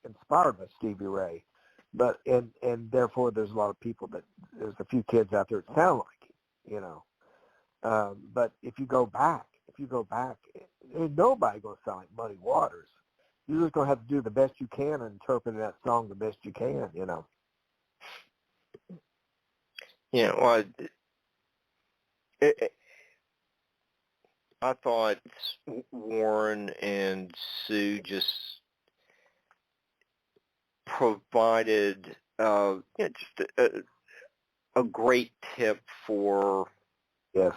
inspired by Stevie Ray, but and therefore there's a lot of people there's a few kids out there that sound like him, but if you go back, ain't nobody going to sound like Muddy Waters. You're just going to have to do the best you can and interpret that song the best you can, Yeah, well, I thought Warren and Sue just provided just a great tip for Yes.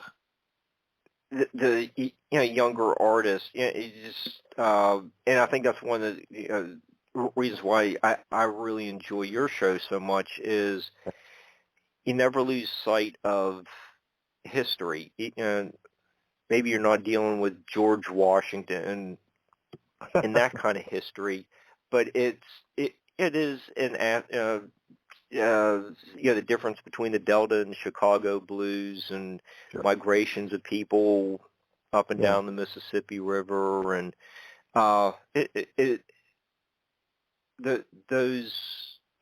the younger artists. It just and I think that's one of the reasons why I really enjoy your show so much is you never lose sight of history. Maybe you're not dealing with George Washington and that kind of history, but it is the difference between the Delta and Chicago blues and Sure. migrations of people up and down the Mississippi River, and those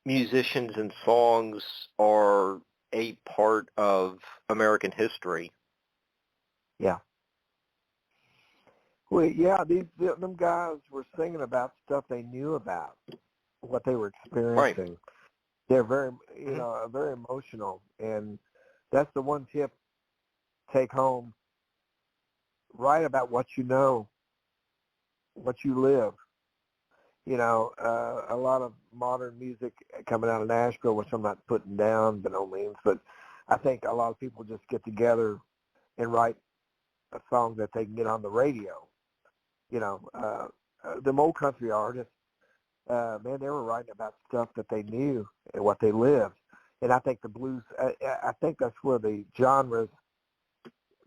musicians and songs are a part of American history. Yeah. Well, yeah, them guys were singing about stuff they knew about, what they were experiencing. Right. They're very, very emotional, and that's the one tip. Take home. Write about what you know, what you live. A lot of modern music coming out of Nashville, which I'm not putting down by no means, but I think a lot of people just get together and write a song that they can get on the radio. Them old country artists, man, they were writing about stuff that they knew and what they lived. And I think the blues, I think that's where the genres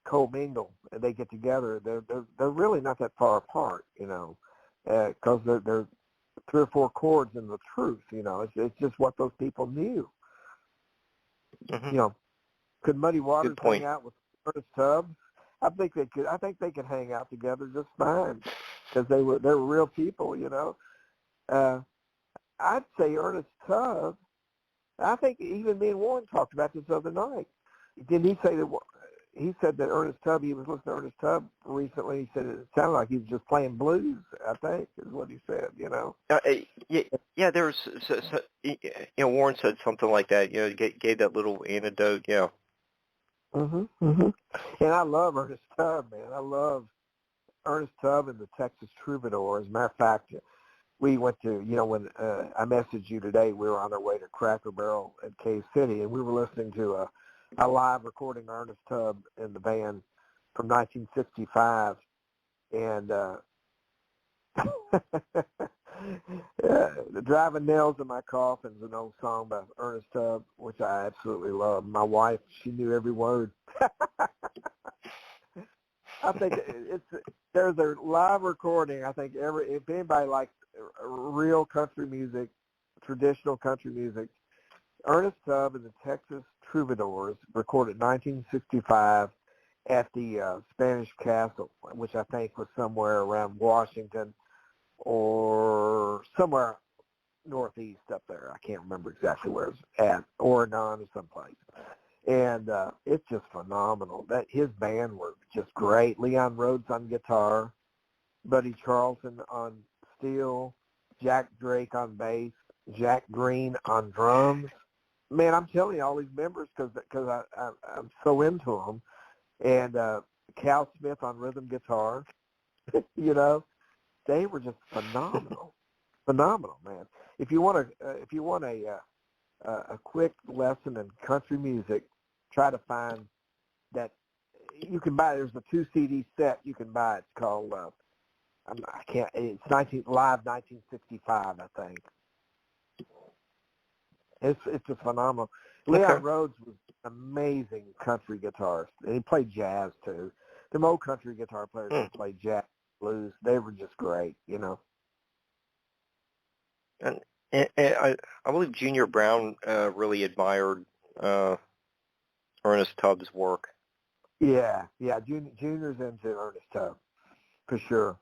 commingle and they get together. They're really not that far apart, because they're 3 or 4 chords in the truth. It's just what those people knew. Mm-hmm. Could Muddy Waters Good point. hang out with Ernest Tubb? I think they could. I think they could hang out together just fine because they were real people. I'd say Ernest Tubb. I think even me and Warren talked about this the other night. Didn't he say that? He said that Ernest Tubb. He was listening to Ernest Tubb recently. He said it sounded like he was just playing blues. I think is what he said. Yeah. There was, Warren said something like that. Gave that little anecdote. Yeah. Mhm. Mhm. And I love Ernest Tubb, man. I love Ernest Tubb and the Texas Troubadour. As a matter of fact, we went to, when I messaged you today, we were on our way to Cracker Barrel at Cave City, and we were listening to a live recording of Ernest Tubb and the band from 1965, and Driving Nails in My Coffin is an old song by Ernest Tubb, which I absolutely love. My wife, she knew every word. I think there's a live recording. I think if anybody likes real country music, traditional country music, Ernest Tubb and the Texas Troubadours recorded 1965 at the Spanish Castle, which I think was somewhere around Washington or somewhere northeast up there. I can't remember exactly where it's at, Oregon or someplace. And it's just phenomenal. That his band were just great. Leon Rhodes on guitar, Buddy Charlton on steel, Jack Drake on bass, Jack Green on drums. Man, I'm telling you all these members because I'm so into them. And Cal Smith on rhythm guitar. You know, they were just phenomenal, phenomenal, man. If you want a quick lesson in country music, try to find that you can buy. There's a 2 CD set you can buy. It's called It's 1965, I think. It's just phenomenal. Okay. Leon Rhodes was an amazing country guitarist, and he played jazz too. Them old country guitar players that played jazz, blues, they were just great, you know. And I believe Junior Brown really admired Ernest Tubb's work. Yeah. Junior's into Ernest Tubb, for sure.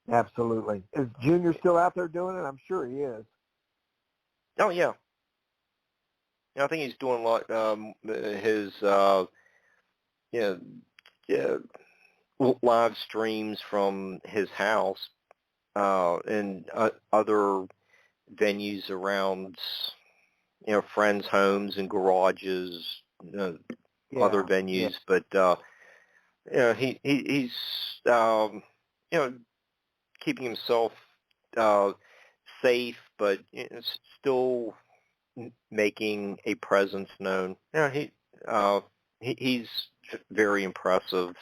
Absolutely. Is Junior still out there doing it? I'm sure he is. Oh, yeah. I think he's doing a lot. His live streams from his house and other venues around, friends' homes and garages, other venues. But he's keeping himself safe, but still making a presence known. He's very impressive.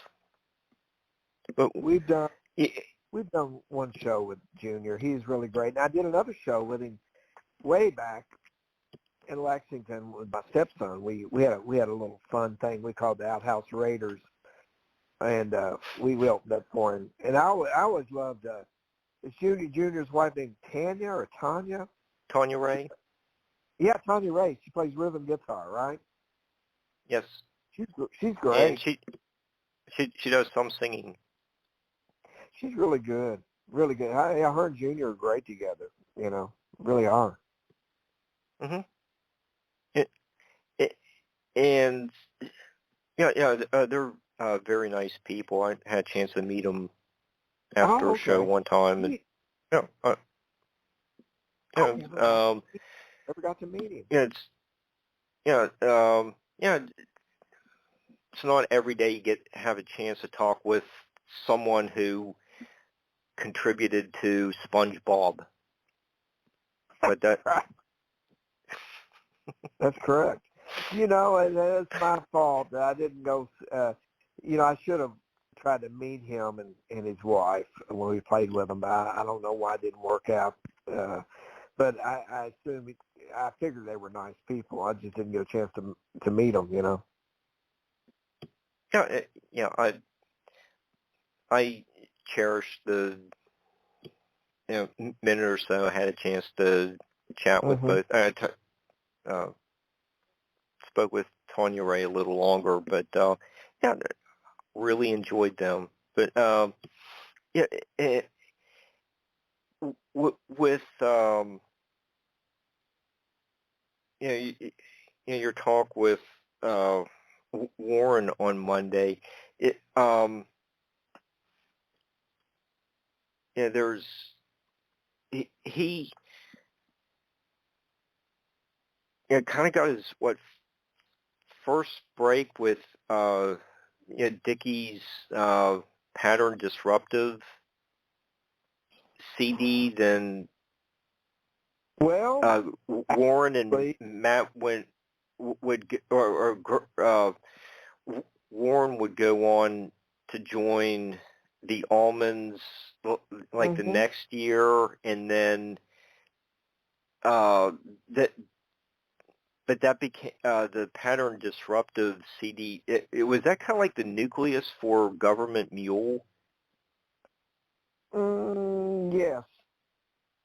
But we've done one show with Junior. He's really great. And I did another show with him way back in Lexington with my stepson. We had a little fun thing we called the Outhouse Raiders, and we opened up for him. And I always loved is Junior's wife named Tanya or Tanya? Tanya Ray? Yeah, Tanya Ray. She plays rhythm guitar, right? Yes. She's great. And she does some singing. She's really good. Really good. Her and Junior are great together, really are. Mm-hmm. And they're very nice people. I had a chance to meet them after a show one time, and never got to meet him. It's not every day you have a chance to talk with someone who contributed to SpongeBob. But that's correct. And it's my fault that I didn't go. I should have tried to meet him and his wife when we played with them. But I don't know why it didn't work out. But I figured they were nice people. I just didn't get a chance to meet them. I cherish the minute or so I had a chance to chat with both. I spoke with Tanya Ray a little longer, but really enjoyed them. But with your talk with Warren on Monday, there's he kind of got his first break with Dickey's Pattern Disruptive CD. Then Warren and Matt Warren would go on to join the Almonds like the next year, and then that. But that became the Pattern Disruptive CD. It was that kind of like the nucleus for Government Mule. Yes.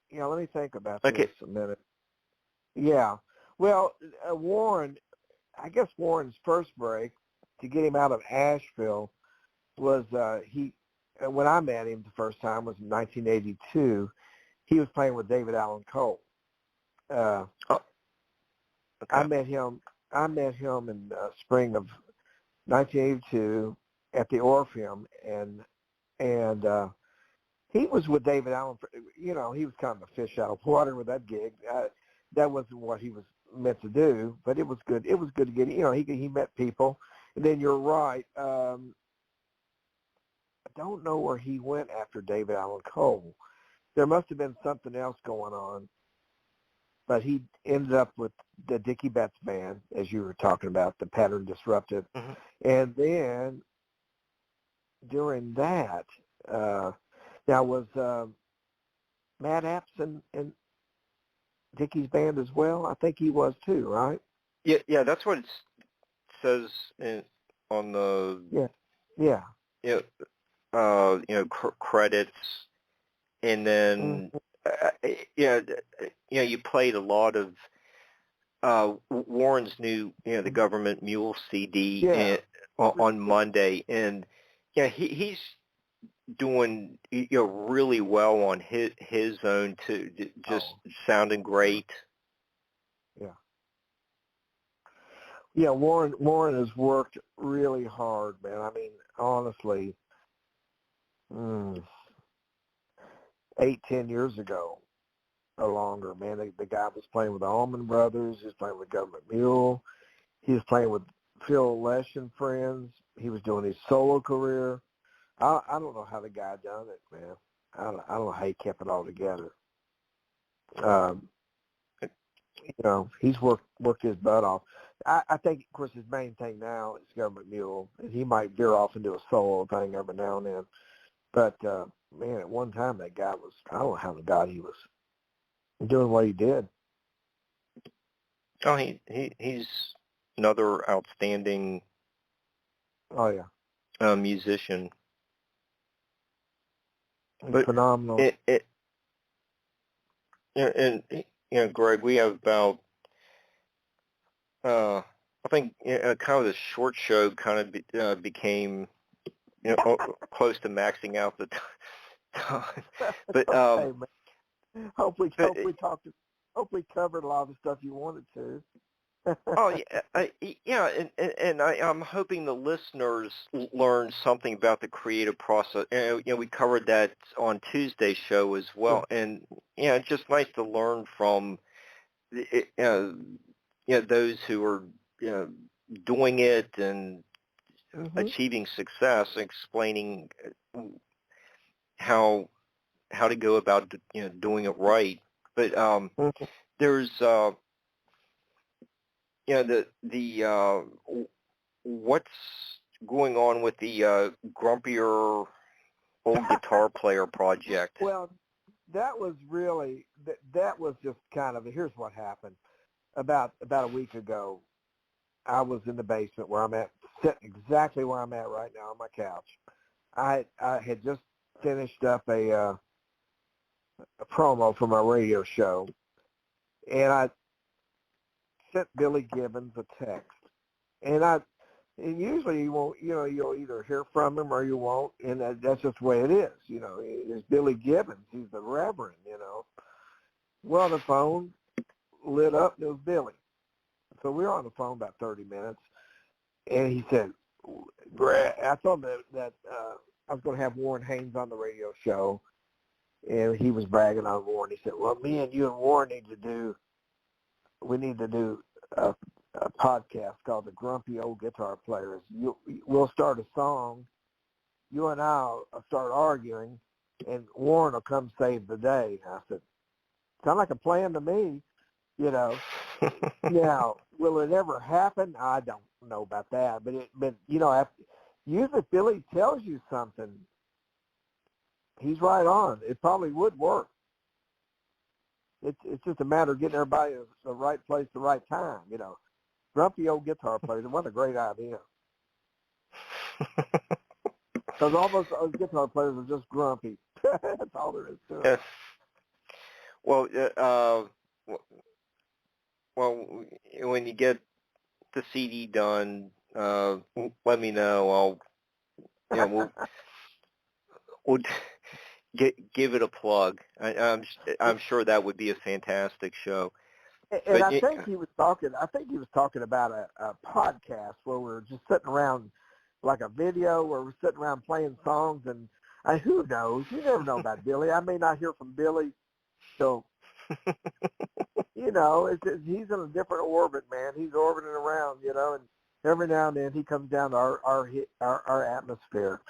Yeah, let me think about Okay. this a minute. Yeah. Well, Warren, I guess Warren's first break to get him out of Asheville was when I met him the first time was in 1982. He was playing with David Allan Coe. Okay. I met him in spring of 1982 at the Orpheum, and he was with David Allen. He was kind of a fish out of water with that gig. That wasn't what he was meant to do, but it was good. It was good to get. He met people, and then you're right. I don't know where he went after David Allan Coe. There must have been something else going on, but he ended up with the Dickie Betts Band, as you were talking about, the Pattern Disruptive, and then during that, now was Matt Apps in Dickie's band as well? I think he was too, right? Yeah, that's what it says on the credits, and then you played a lot of Warren's new the Government Mule CD on Monday, and he's doing really well on his own too, just sounding great. Yeah, Warren has worked really hard, man. I mean, honestly, 8-10 years ago or longer, man, the guy was playing with the Allman Brothers. He was playing with Government Mule. He was playing with Phil Lesh and Friends. He was doing his solo career. I don't know how the guy done it, man. I don't know how he kept it all together. He's worked his butt off. I think, of course, his main thing now is Government Mule, and he might veer off into a solo thing every now and then. But, man, at one time that guy was, I don't know how the God he was doing what he did. Oh, he's another outstanding musician. But phenomenal. Greg, we have about I think kind of the short show kind of became close to maxing out the time. But hey, man. Hope we covered a lot of the stuff you wanted to. And I'm hoping the listeners learn something about the creative process. We covered that on Tuesday's show as well, and it's just nice to learn from those who are doing it and achieving success, explaining how to go about doing it right. But there's the what's going on with the grumpier old guitar player project? Well, that was really that was just kind of, here's what happened. About a week ago, I was in the basement where I'm at, sitting exactly where I'm at right now on my couch. I had just finished up a promo for my radio show, and I sent Billy Gibbons a text, and usually you won't, you'll either hear from him or you won't, and that's just the way it is. It's Billy Gibbons. He's the Reverend. Well, the phone lit up, and it was Billy. So we were on the phone about 30 minutes, and he said, I told him that I was going to have Warren Haynes on the radio show, and he was bragging on Warren. He said, well, me and you and Warren need to do a podcast called The Grumpy Old Guitar Players. We'll start a song. You and I'll start arguing, and Warren will come save the day. I said, sound like a plan to me, Now, will it ever happen? I don't know about that. But after, usually if Billy tells you something, he's right on. It probably would work. It's just a matter of getting everybody in the right place at the right time, you know. Grumpy old guitar players, what a great idea. Because all those guitar players are just grumpy. That's all there is to it. Yes. Well, when you get the CD done, let me know. We'll give it a plug. I'm sure that would be a fantastic show. And I think he was talking about a podcast where we're just sitting around, like a video where we're sitting around playing songs, and who knows? You never know about Billy. I may not hear from Billy, so you know, he's in a different orbit, man. He's orbiting around, you know, and every now and then he comes down to our atmosphere.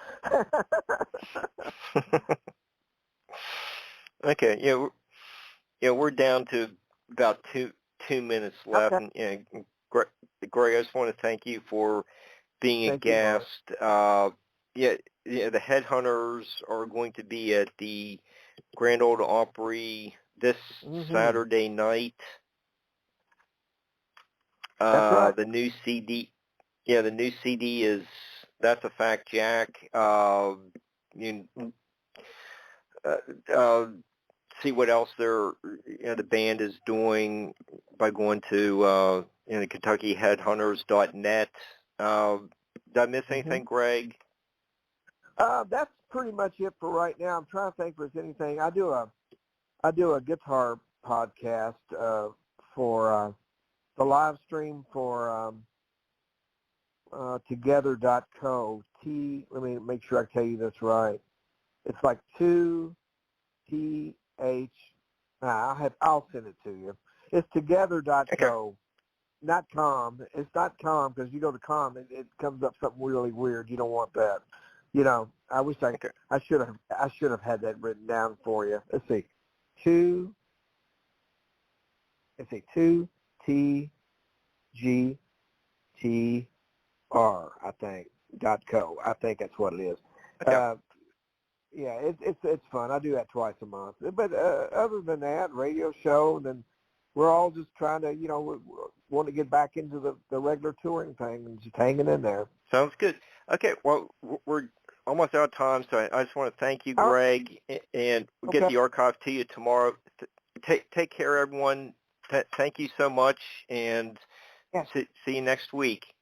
Okay, we're down to about two minutes left, Okay. and Greg, I just want to thank you for being a guest. The Headhunters are going to be at the Grand Ole Opry this Saturday night. That's right. The new CD, the new CD is That's a Fact, Jack. See what else the band is doing by going to the KentuckyHeadhunters.net. Did I miss anything, Greg? That's pretty much it for right now. I'm trying to think if there's anything. I do a guitar podcast for the live stream for together.co. Let me make sure I tell you this right. It's like 2TH. I'll send it to you. It's together.co. Okay. Not com. It's not com, because you go to com, it comes up something really weird. You don't want that. You know, I wish I should have had that written down for you. Let's see. 2TGTR, I think, .co. I think that's what it is. Okay. It's fun. I do that twice a month. But other than that, radio show, then we're all just trying to, want to get back into the regular touring thing and just hanging in there. Sounds good. Okay, well, we're almost out of time, so I just want to thank you, Greg, and we'll get the archive to you tomorrow. Take care, everyone. Thank you so much, and see you next week.